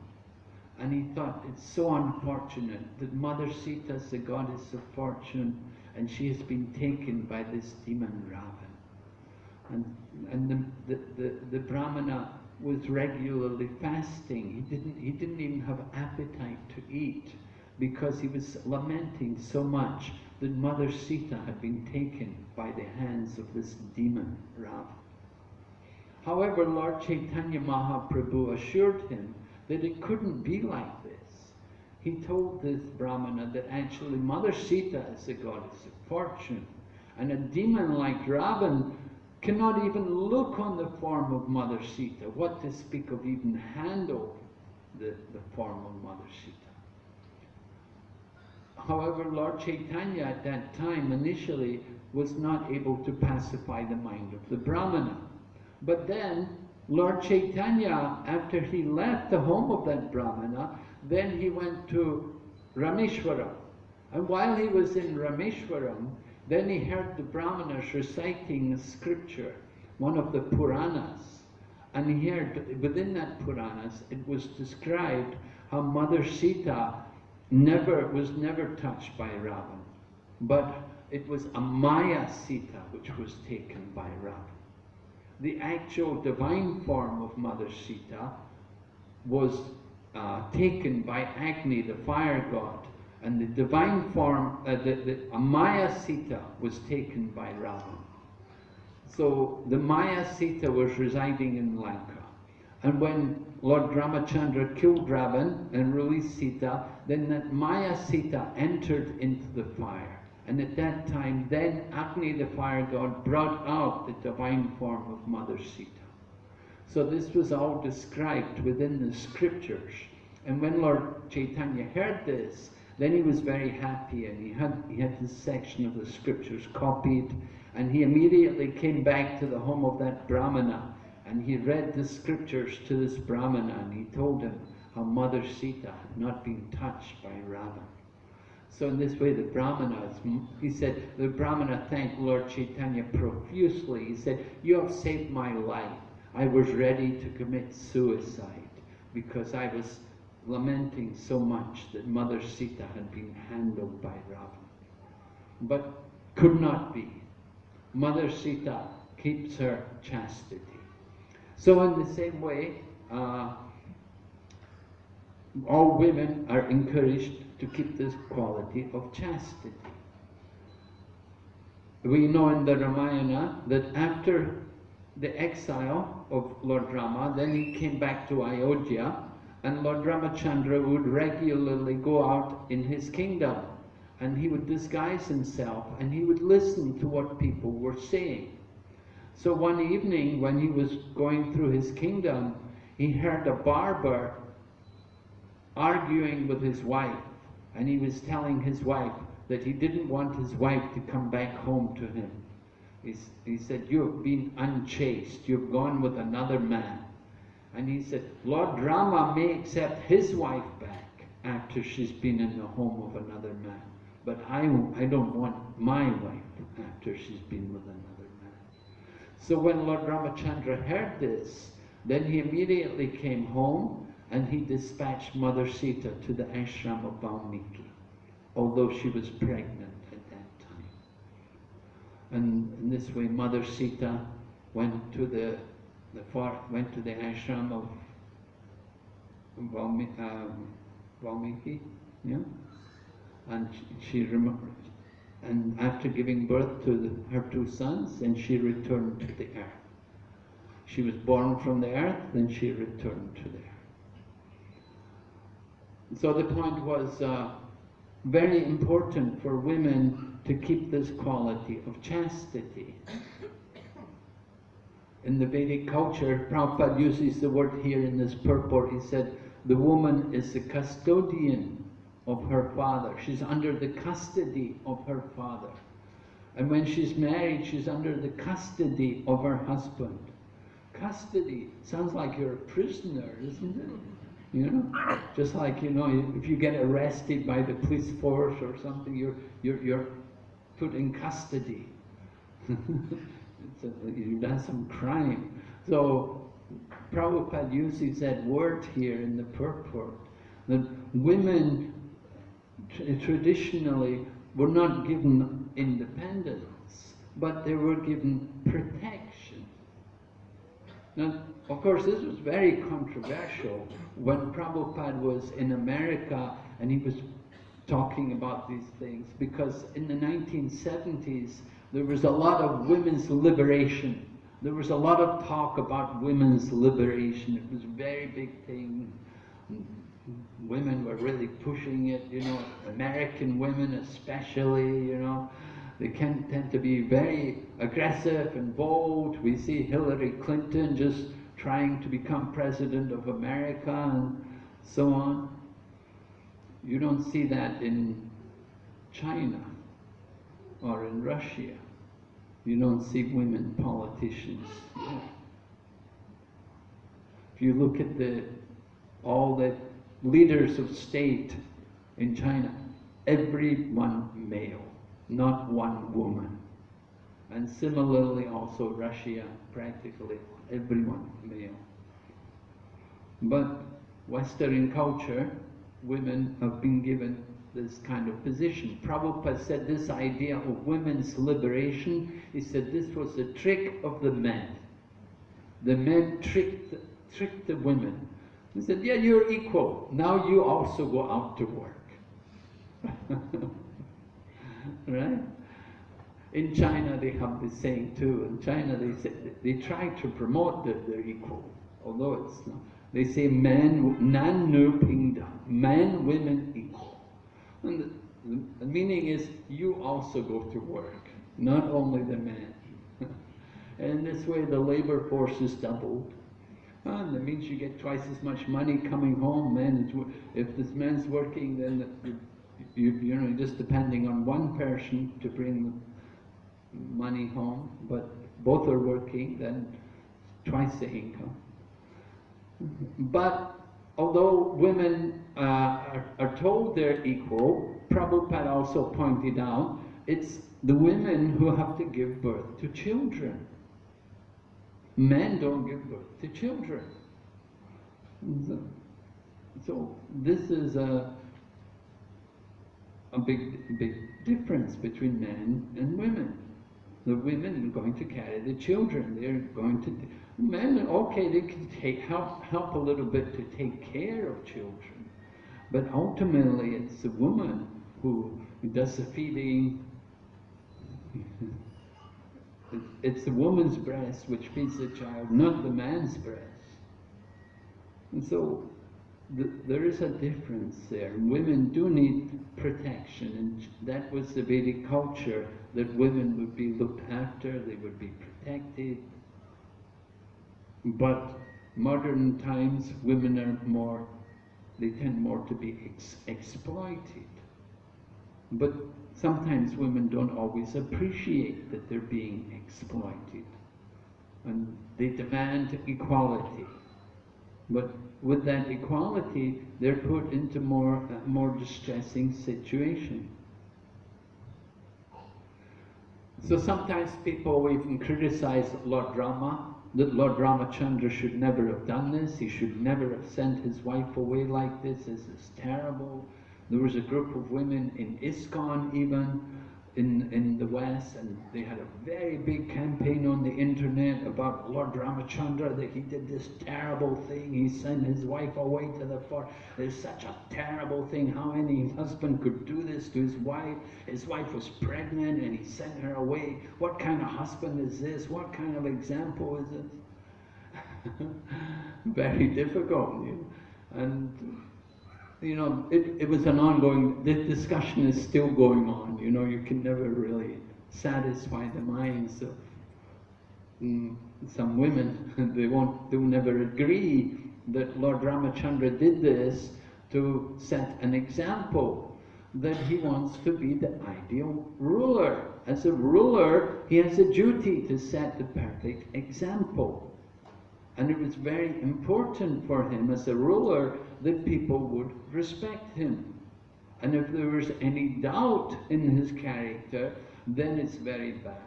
And he thought, it's so unfortunate that Mother Sita is the goddess of fortune, and she has been taken by this demon Ravan. And the Brahmana was regularly fasting. He didn't even have appetite to eat, because he was lamenting so much that Mother Sita had been taken by the hands of this demon Ravan. However, Lord Chaitanya Mahaprabhu assured him that it couldn't be like this. He told this Brahmana that actually Mother Sita is the goddess of fortune, and a demon like Ravan cannot even look on the form of Mother Sita, what to speak of even handle the form of Mother Sita. However, Lord Chaitanya at that time initially was not able to pacify the mind of the Brahmana. But then Lord Chaitanya, after he left the home of that Brahmana, then he went to Rameshwaram. And while he was in Rameshwaram, then he heard the Brahmanas reciting a scripture, one of the Puranas. And he heard, within that Puranas, it was described how Mother Sita was never touched by Ravan. But it was a Maya Sita which was taken by Ravan. The actual divine form of Mother Sita was taken by Agni, the fire god, and the divine form, a Maya Sita was taken by Ravan. So the Maya Sita was residing in Lanka. And when Lord Ramachandra killed Ravan and released Sita, then that Maya Sita entered into the fire. And at that time, then Agni, the fire god, brought out the divine form of Mother Sita. So this was all described within the scriptures. And when Lord Chaitanya heard this, then he was very happy, and he had this section of the scriptures copied, and he immediately came back to the home of that Brahmana, and he read the scriptures to this Brahmana, and he told him how Mother Sita had not been touched by Ravan. So in this way, the Brahmana thanked Lord Chaitanya profusely. He said, "You have saved my life. I was ready to commit suicide because I was lamenting so much that Mother Sita had been handled by Ravan." But could not be. Mother Sita keeps her chastity. So in the same way, all women are encouraged to keep this quality of chastity. We know in the Ramayana that after the exile of Lord Rama, then he came back to Ayodhya, and Lord Ramachandra would regularly go out in his kingdom, and he would disguise himself, and he would listen to what people were saying. So one evening when he was going through his kingdom, he heard a barber arguing with his wife, and he was telling his wife that he didn't want his wife to come back home to him. He said, "You've been unchaste, you've gone with another man." And he said, Lord Rama may accept his wife back after she's been in the home of another man, but I don't want my wife after she's been with another man. So when Lord Ramachandra heard this, then he immediately came home, and he dispatched Mother Sita to the ashram of Valmiki, although she was pregnant at that time. And in this way, Mother Sita went to the ashram of Valmiki, yeah, and And after giving birth to her 2 sons, then she returned to the earth. She was born from the earth, then she returned to the earth. So the point was very important for women to keep this quality of chastity. In the Vedic culture, Prabhupada uses the word here in this purport. He said, the woman is the custodian of her father. She's under the custody of her father. And when she's married, she's under the custody of her husband. Custody sounds like you're a prisoner, isn't it? You know, just like, you know, if you get arrested by the police force or something, you're put in custody. You've done some crime. So Prabhupada uses that word here in the purport, that women traditionally were not given independence, but they were given protection. Now, of course, this was very controversial when Prabhupada was in America and he was talking about these things, because in the 1970s there was a lot of women's liberation. There was a lot of talk about women's liberation. It was a very big thing. Women were really pushing it, you know, American women especially, you know. They can tend to be very aggressive and bold. We see Hillary Clinton just trying to become president of America and so on. You don't see that in China or in Russia. You don't see women politicians. Yeah. If you look at all the leaders of state in China, everyone male, not one woman. And similarly also Russia, practically everyone male. But Western culture, women have been given this kind of position. Prabhupada said this idea of women's liberation, he said this was a trick of the men. The men tricked the women. He said, yeah, you're equal. Now you also go out to work. Right? In China they have this saying too. In China they try to promote that they're equal, although it's not. They say men, nan nu pingdang, men, women equal. And the meaning is you also go to work, not only the men. And this way the labor force is doubled. And that means you get twice as much money coming home. If this man's working, then you're just depending on one person to bring the money home. But both are working, then twice the income. But although women are told they're equal, Prabhupada also pointed out it's the women who have to give birth to children. Men don't give birth to children. So this is a big difference between men and women. The women are going to carry the children. They're going to. Men, okay, they can help a little bit to take care of children, but ultimately it's the woman who does the feeding. It's the woman's breast which feeds the child, not the man's breast. And so there is a difference there. Women do need protection, and that was the Vedic culture, that women would be looked after, they would be protected. But modern times, women are they tend more to be exploited. But sometimes women don't always appreciate that they're being exploited. And they demand equality. But with that equality, they're put into more distressing situation. So sometimes people even criticize Lord Rama, that Lord Ramachandra should never have done this, he should never have sent his wife away like this is terrible. There was a group of women in ISKCON even in the West, and they had a very big campaign on the internet about Lord Ramachandra, that he did this terrible thing. He sent his wife away to the forest. There's such a terrible thing. How any husband could do this to his wife? His wife was pregnant and he sent her away. What kind of husband is this? What kind of example is this? Very difficult. And you know, it was an ongoing, this discussion is still going on, you know, you can never really satisfy the minds of some women. They'll never agree that Lord Ramachandra did this to set an example, that he wants to be the ideal ruler. As a ruler, he has a duty to set the perfect example. And it was very important for him as a ruler that people would respect him. And if there was any doubt in his character, then it's very bad.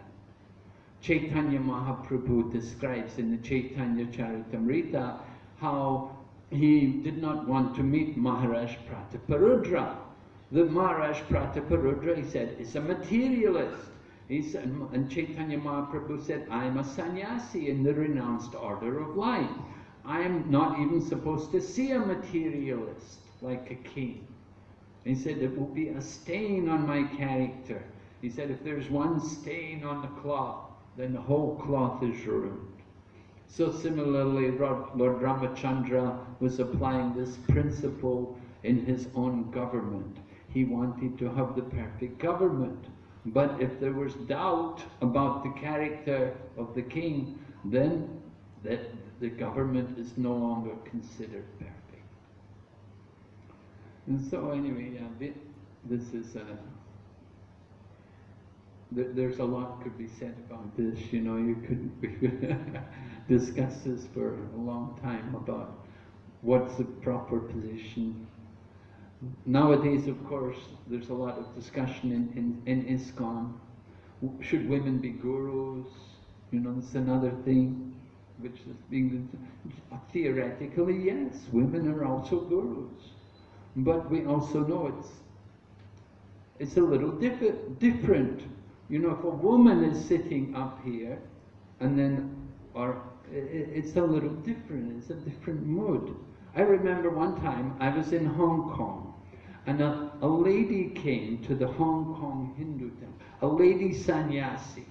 Chaitanya Mahaprabhu describes in the Chaitanya Charitamrita how he did not want to meet Maharaj Prataparudra. The Maharaj Prataparudra, he said, is a materialist. He said, and Chaitanya Mahaprabhu said, I'm a sannyasi in the renounced order of life. I'm not even supposed to see a materialist like a king. He said, it will be a stain on my character. He said, if there's one stain on the cloth, then the whole cloth is ruined. So similarly, Lord Ramachandra was applying this principle in his own government. He wanted to have the perfect government. But if there was doubt about the character of the king, then the government is no longer considered perfect. And so anyway, yeah, this is there's a lot could be said about this. You know, we could discuss this for a long time about what's the proper position. Nowadays, of course, there's a lot of discussion in ISKCON. Should women be gurus? You know, it's another thing which is being... Theoretically, yes, women are also gurus. But we also know it's a little different. You know, if a woman is sitting up here, and then, or it's a little different, it's a different mood. I remember one time I was in Hong Kong, and a lady came to the Hong Kong Hindu temple, a lady sannyasi.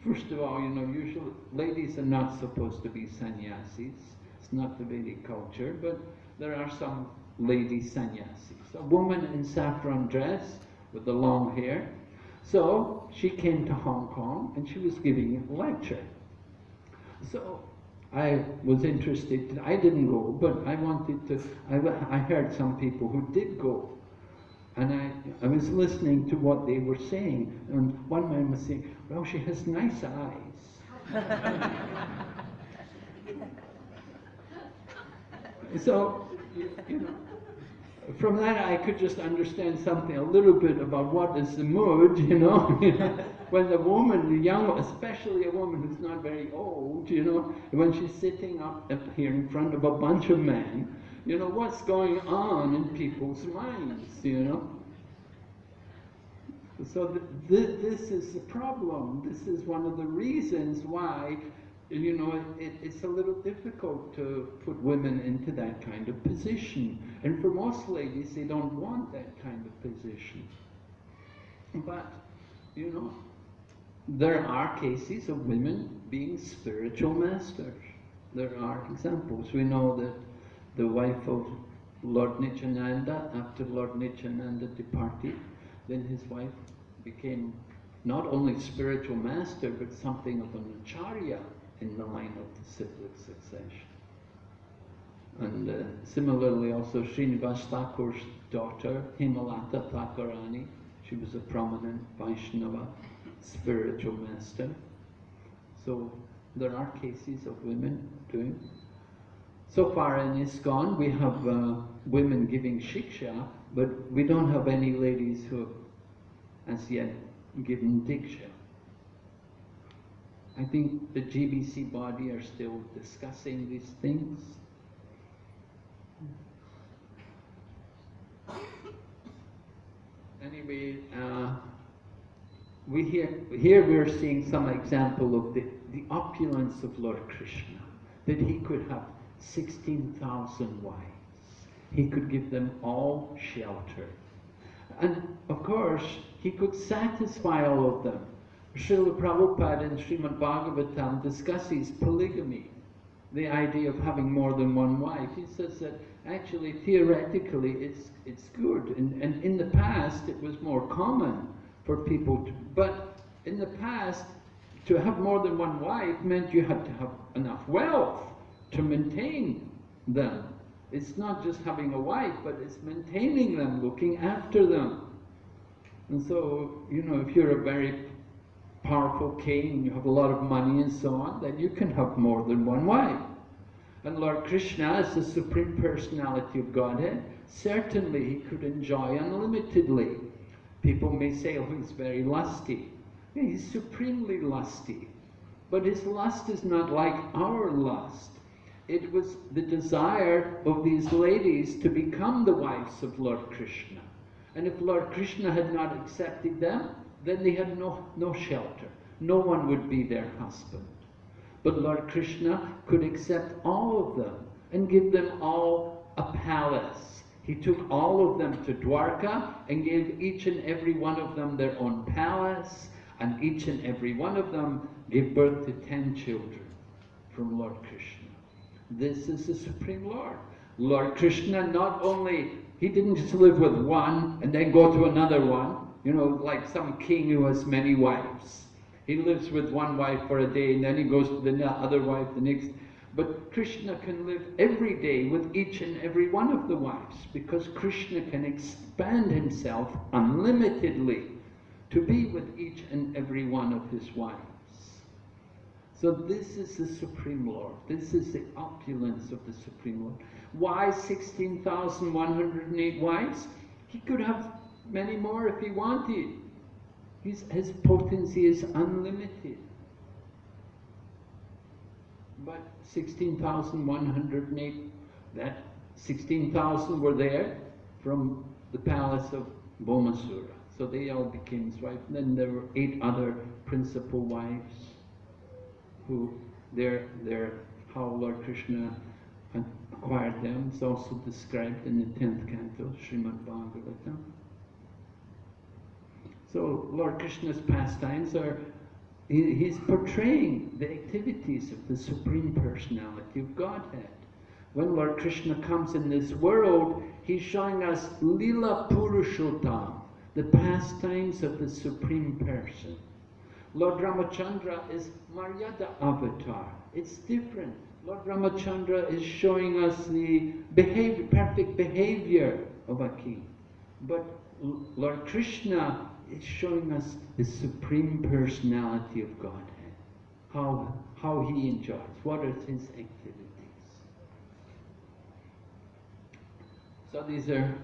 First of all, you know, usually ladies are not supposed to be sannyasis. It's not the Vedic culture, but there are some lady sannyasis. A woman in saffron dress with the long hair. So she came to Hong Kong and she was giving a lecture. So I was interested. I didn't go, but I wanted to. I heard some people who did go, and I was listening to what they were saying. And one man was saying, "Well, she has nice eyes." So, you know, from that I could just understand something a little bit about what is the mood, you know. When the woman, the young, especially a woman who's not very old, you know, when she's sitting up here in front of a bunch of men, you know, what's going on in people's minds, you know. So this is the problem. This is one of the reasons why, you know, it's a little difficult to put women into that kind of position. And for most ladies, they don't want that kind of position. But, you know, there are cases of women being spiritual masters. There are examples. We know that the wife of Lord Nityananda, after Lord Nityananda departed, then his wife became not only spiritual master, but something of an acharya in the line of the civic succession. And similarly also Srinivas Thakur's daughter, Hemalata Thakurani, she was a prominent Vaishnava spiritual master. So there are cases of women doing. So far in ISKCON we have women giving shiksha, but we don't have any ladies who have as yet given diksha. I think the GBC body are still discussing these things. Any anyway, here we're seeing some example of the opulence of Lord Krishna, that he could have 16,000 wives. He could give them all shelter. And of course, he could satisfy all of them. Srila Prabhupada in Shrimad Bhagavatam discusses polygamy, the idea of having more than one wife. He says that actually, theoretically, it's good. And in the past, it was more common for people to, but in the past, to have more than one wife meant you had to have enough wealth to maintain them. It's not just having a wife, but it's maintaining them, looking after them. And so, you know, if you're a very powerful king and you have a lot of money and so on, then you can have more than one wife. And Lord Krishna, as the Supreme Personality of Godhead, certainly he could enjoy unlimitedly. People may say, oh, he's very lusty. He's supremely lusty. But his lust is not like our lust. It was the desire of these ladies to become the wives of Lord Krishna. And if Lord Krishna had not accepted them, then they had no shelter. No one would be their husband. But Lord Krishna could accept all of them and give them all a palace. He took all of them to Dwarka and gave each and every one of them their own palace, and each and every one of them gave birth to 10 children from Lord Krishna. This is the Supreme Lord. Lord Krishna not only, he didn't just live with one and then go to another one, you know, like some king who has many wives. He lives with one wife for a day and then he goes to the other wife the next. But Krishna can live every day with each and every one of the wives, because Krishna can expand himself unlimitedly to be with each and every one of his wives. So this is the Supreme Lord. This is the opulence of the Supreme Lord. Why 16,108 wives? He could have many more if he wanted. His potency is unlimited. But 16,108, that 16,000 were there from the palace of Bhaumasura. So they all became his wife. Then there were 8 other principal wives who, how Lord Krishna acquired them is also described in the 10th canto, Shrimad Bhagavatam. So Lord Krishna's pastimes are, he's portraying the activities of the Supreme Personality of Godhead. When Lord Krishna comes in this world, he's showing us Lila Purushottam, the pastimes of the Supreme Person. Lord Ramachandra is Maryada Avatar. It's different. Lord Ramachandra is showing us the perfect behavior of a king. But Lord Krishna is showing us the Supreme Personality of Godhead. How he enjoys. What are his activities? So these are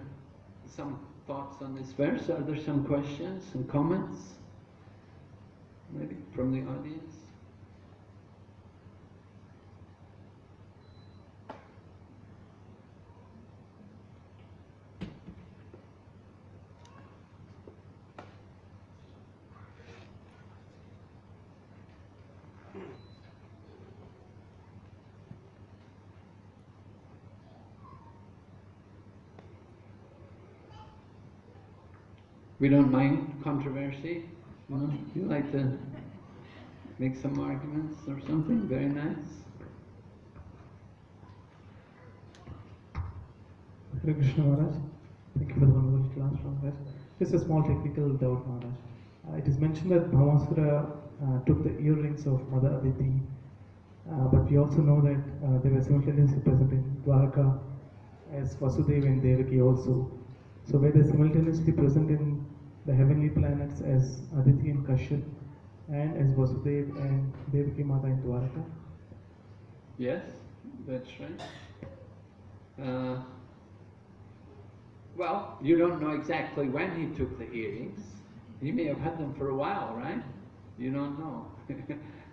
some thoughts on this verse. Are there some questions and comments? Maybe from the audience? We don't mind controversy. You know, you like to make some arguments or something? Very nice. Hare Krishna Maharaj, thank you for the wonderful class from us. Just a small technical doubt, Maharaj. It is mentioned that Bhaumasura took the earrings of Mother Aditi, but we also know that they were simultaneously present in Dwaraka as Vasudeva and Devaki also. So were they simultaneously present in the heavenly planets as Aditi and Kashyap, and as Vasudeva and Devaki Mata in Dwaraka? Yes, that's right. Well, you don't know exactly when he took the earrings. He may have had them for a while, right? You don't know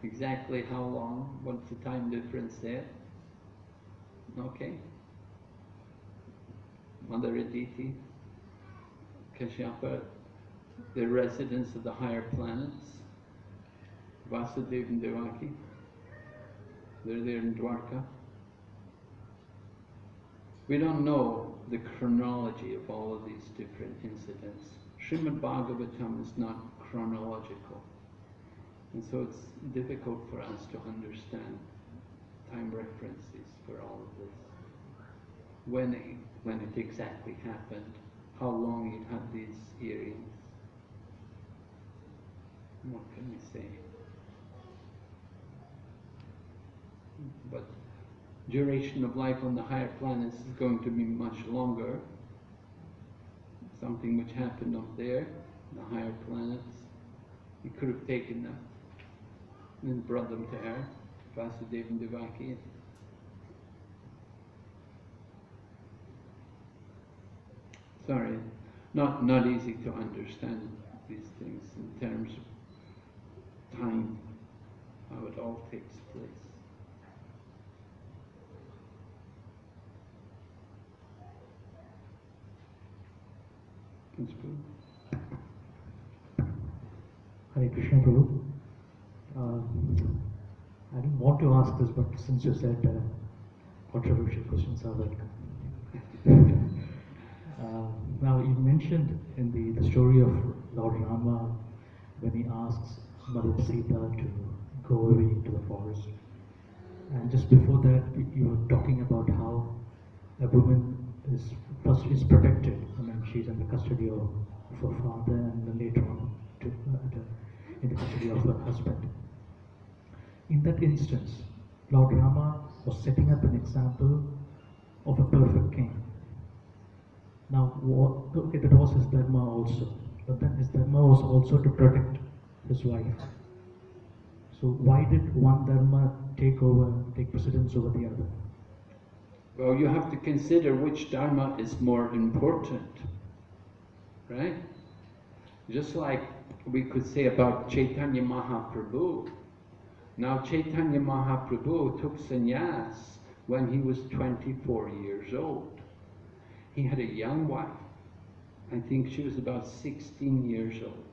exactly how long, what's the time difference there. Okay. Mother Aditi, Kashyapa, the residents of the higher planets, Vasudeva and Devaki. They're there in Dwarka. We don't know the chronology of all of these different incidents. Shrimad Bhagavatam is not chronological. And so it's difficult for us to understand time references for all of this. When it exactly happened, how long he had these earrings. What can we say? But duration of life on the higher planets is going to be much longer. Something which happened up there, the higher planets, he could have taken them and brought them to Earth, Vasudeva and Devaki. Sorry, not easy to understand these things in terms of time, how it all takes place. That's good. Hare Krishna Prabhu. I didn't want to ask this, but since you said controversial questions are welcome. Now you mentioned in the story of Lord Rama when he asks Mother Sita to go away into the forest. And just before that, you were talking about how a woman is protected. I mean, she's in the custody of her father, and then later on in the custody of her husband. In that instance, Lord Rama was setting up an example of a perfect king. Now, okay, that was his dharma also, but then his dharma was also to protect his wife. So why did one dharma take precedence over the other? Well, you have to consider which dharma is more important, right? Just like we could say about Chaitanya Mahaprabhu. Now, Chaitanya Mahaprabhu took sannyas when he was 24 years old. He had a young wife. I think she was about 16 years old.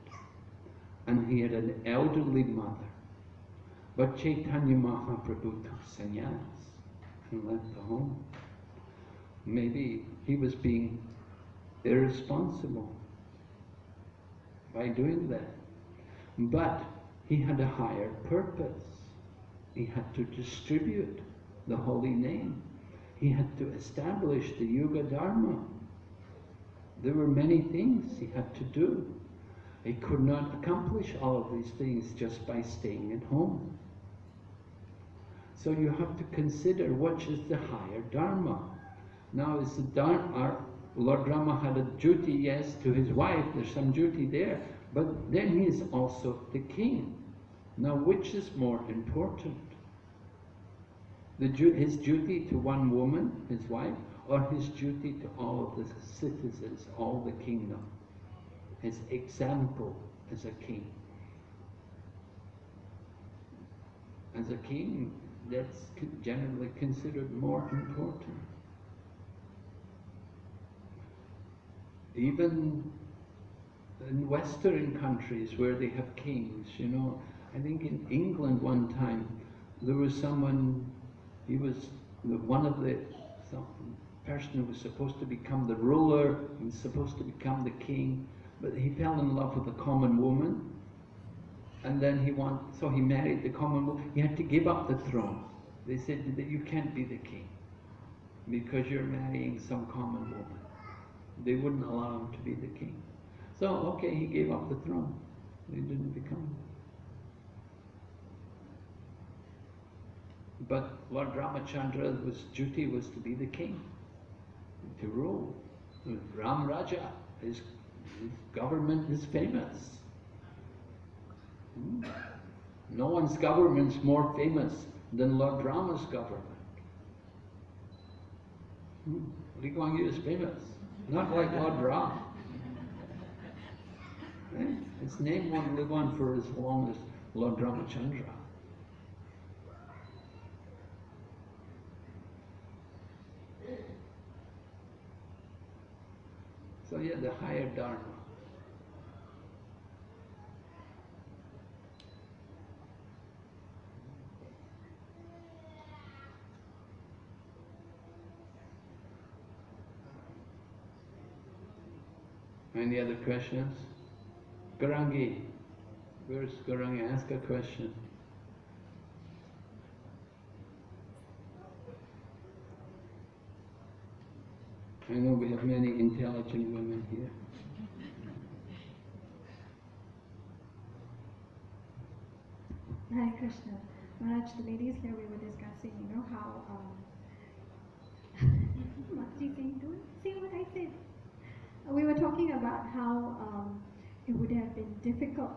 And he had an elderly mother. But Chaitanya Mahaprabhu took sannyas and left the home. Maybe he was being irresponsible by doing that. But he had a higher purpose. He had to distribute the holy name. He had to establish the Yuga Dharma. There were many things he had to do. He could not accomplish all of these things just by staying at home. So you have to consider which is the higher Dharma. Now, is the Dharma, Lord Rama had a duty, yes, to his wife, there's some duty there, but then he is also the king. Now, which is more important? His duty to one woman, his wife, or his duty to all of the citizens, all the kingdom? His example as a king. As a king, that's generally considered more important. Even in Western countries where they have kings, you know, I think in England one time there was someone, he was one of the person who was supposed to become the ruler, he was supposed to become the king, but he fell in love with a common woman, and then so he married the common woman. He had to give up the throne. They said that you can't be the king because you're marrying some common woman. They wouldn't allow him to be the king. So, okay, he gave up the throne. He didn't become. But Lord Ramachandra's duty was to be the king, to rule. Ram Raja, his government is famous. No one's government's more famous than Lord Rama's government. Li Kuan Yew is famous, not like Lord Ram. Right? His name won't live on for as long as Lord Ramachandra. So yeah, the higher Dharma. Any other questions? Garangi, where's Garangi? Ask a question. I know we have many intelligent women here. Hare Krishna. Maharaj, the ladies here, we were discussing, how, Mataji saying, don't say what I said. We were talking about how it would have been difficult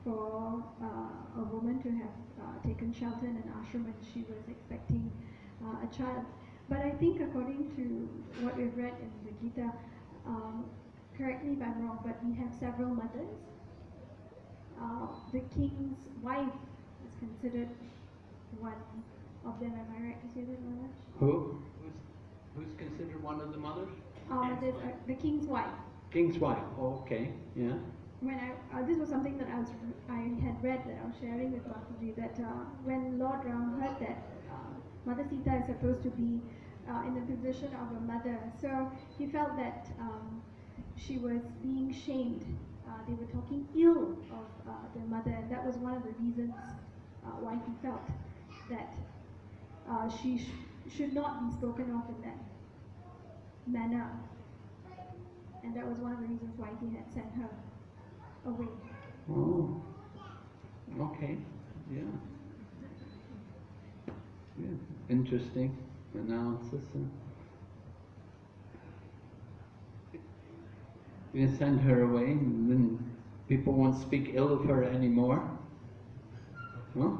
for a woman to have taken shelter in an ashram when she was expecting a child. But I think according to what we've read in the Gita, correct me if I'm wrong, but we have several mothers. The king's wife is considered one of them. Am I right to say that, Maharaj? Who's considered one of the mothers? The king's wife. King's wife. Oh, okay. Yeah. When this was something that I had read, that I was sharing with Mataji, that when Lord Ram heard that Mother Sita is supposed to be in the position of a mother, so he felt that she was being shamed. They were talking ill of their mother, and that was one of the reasons why he felt that she should not be spoken of in that manner. And that was one of the reasons why he had sent her away. Oh, okay, yeah. Yeah, interesting analysis. You send her away, and then people won't speak ill of her anymore. Huh?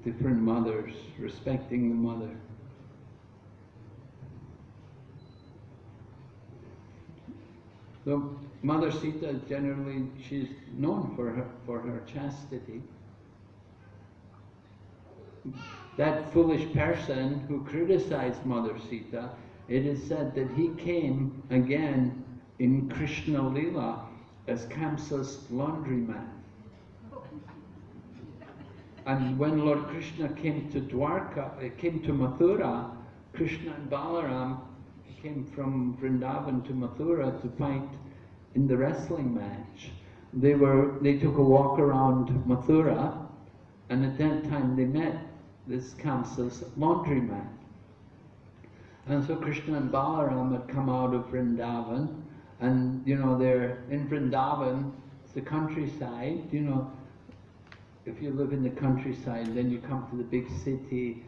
Different mothers, respecting the mother. So Mother Sita, generally, she's known for her chastity. That foolish person who criticized Mother Sita, it is said that he came again in Krishna Lila as Kamsa's laundryman. And when Lord Krishna came to Mathura, Krishna and Balaram came from Vrindavan to Mathura to fight in the wrestling match. They took a walk around Mathura, and at that time they met this Kamsa's laundryman. And so Krishna and Balaram had come out of Vrindavan, and they're in Vrindavan, it's the countryside, if you live in the countryside, then you come to the big city,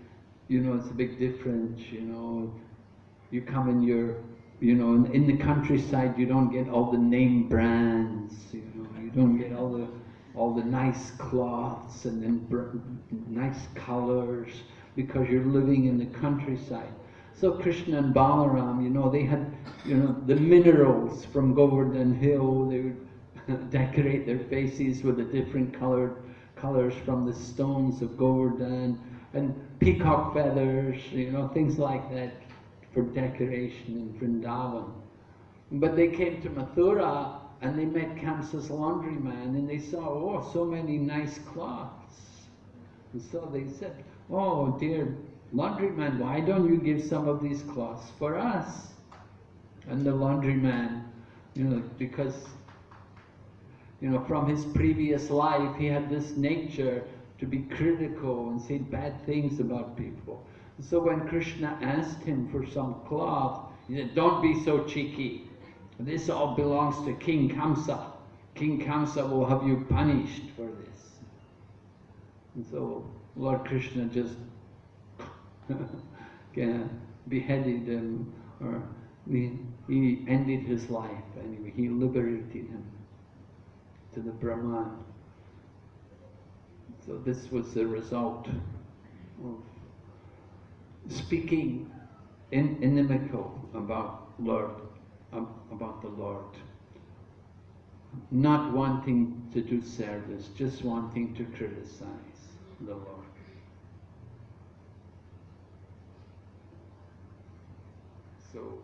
it's a big difference, you come in in the countryside you don't get all the name brands, you don't get all the nice cloths and then nice colors, because you're living in the countryside. So Krishna and Balaram, they had, the minerals from Govardhan Hill. They would decorate their faces with the different colors from the stones of Govardhan, and peacock feathers, things like that for decoration in Vrindavan. But they came to Mathura and they met Kamsa's laundryman, and they saw, oh, so many nice cloths. And so they said, oh dear laundryman, why don't you give some of these cloths for us? And the laundryman, because from his previous life he had this nature to be critical and say bad things about people. So when Krishna asked him for some cloth, he said, don't be so cheeky. This all belongs to King Kamsa. King Kamsa will have you punished for this. And so Lord Krishna just beheaded him, or he ended his life anyway. He liberated him to the Brahman. So this was the result of speaking inimical about the Lord, not wanting to do service, just wanting to criticize the Lord. So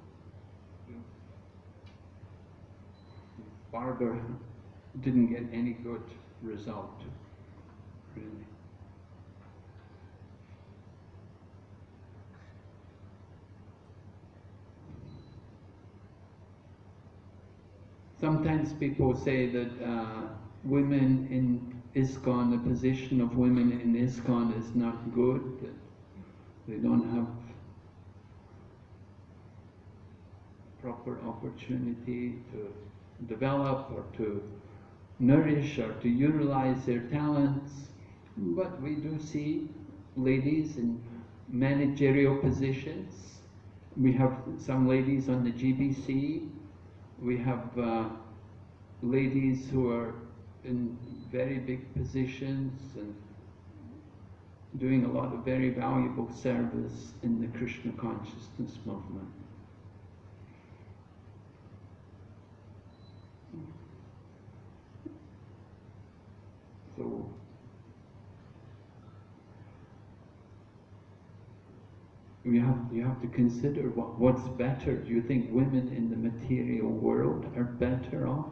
Barbara didn't get any good result, really. Sometimes people say that women in ISKCON, the position of women in ISKCON is not good, that they don't have proper opportunity to develop or to nourish or to utilize their talents. But we do see ladies in managerial positions. We have some ladies on the GBC. We have ladies who are in very big positions and doing a lot of very valuable service in the Krishna consciousness movement. So you have to consider what's better. Do you think women in the material world are better off?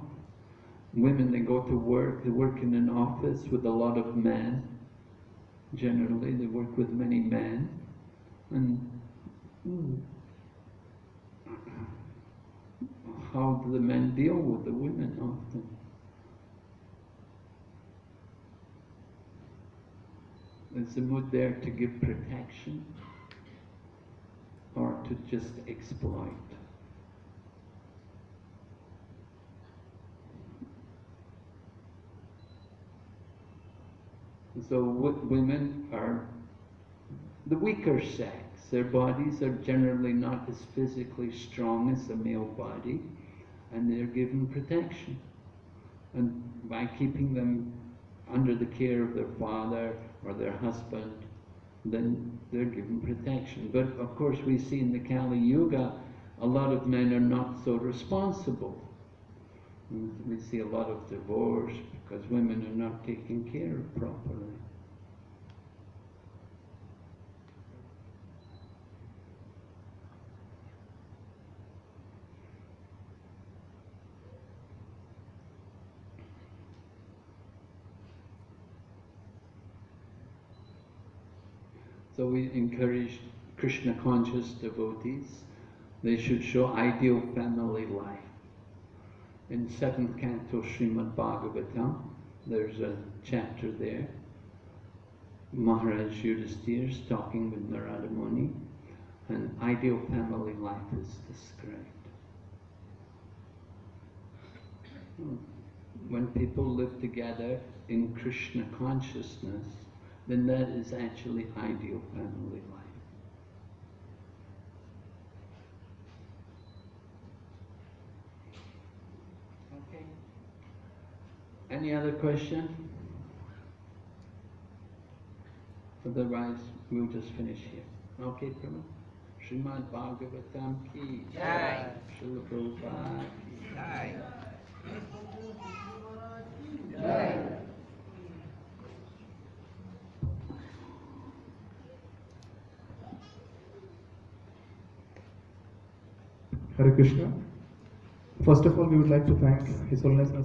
Women, they go to work, they work in an office with a lot of men. Generally, they work with many men. And how do the men deal with the women often? Is the mood there to give protection or to just exploit? So women are the weaker sex. Their bodies are generally not as physically strong as the male body, and they're given protection. And by keeping them under the care of their father or their husband, then they're given protection. But of course we see in the Kali Yuga, a lot of men are not so responsible. We see a lot of divorce because women are not taken care of properly. So we encourage Krishna conscious devotees. They should show ideal family life. In 7th canto Shrimad Bhagavatam, there's a chapter there. Maharaja Yudhisthira is talking with Narada Muni, and ideal family life is described. When people live together in Krishna consciousness, then that is actually ideal family life. Okay. Any other question? Otherwise, we'll just finish here. Okay, Prabhu? Shrimad Bhagavatam ki jai. Srila Prabhupada ki jai. Hare Krishna. First of all, we would like to thank His Holiness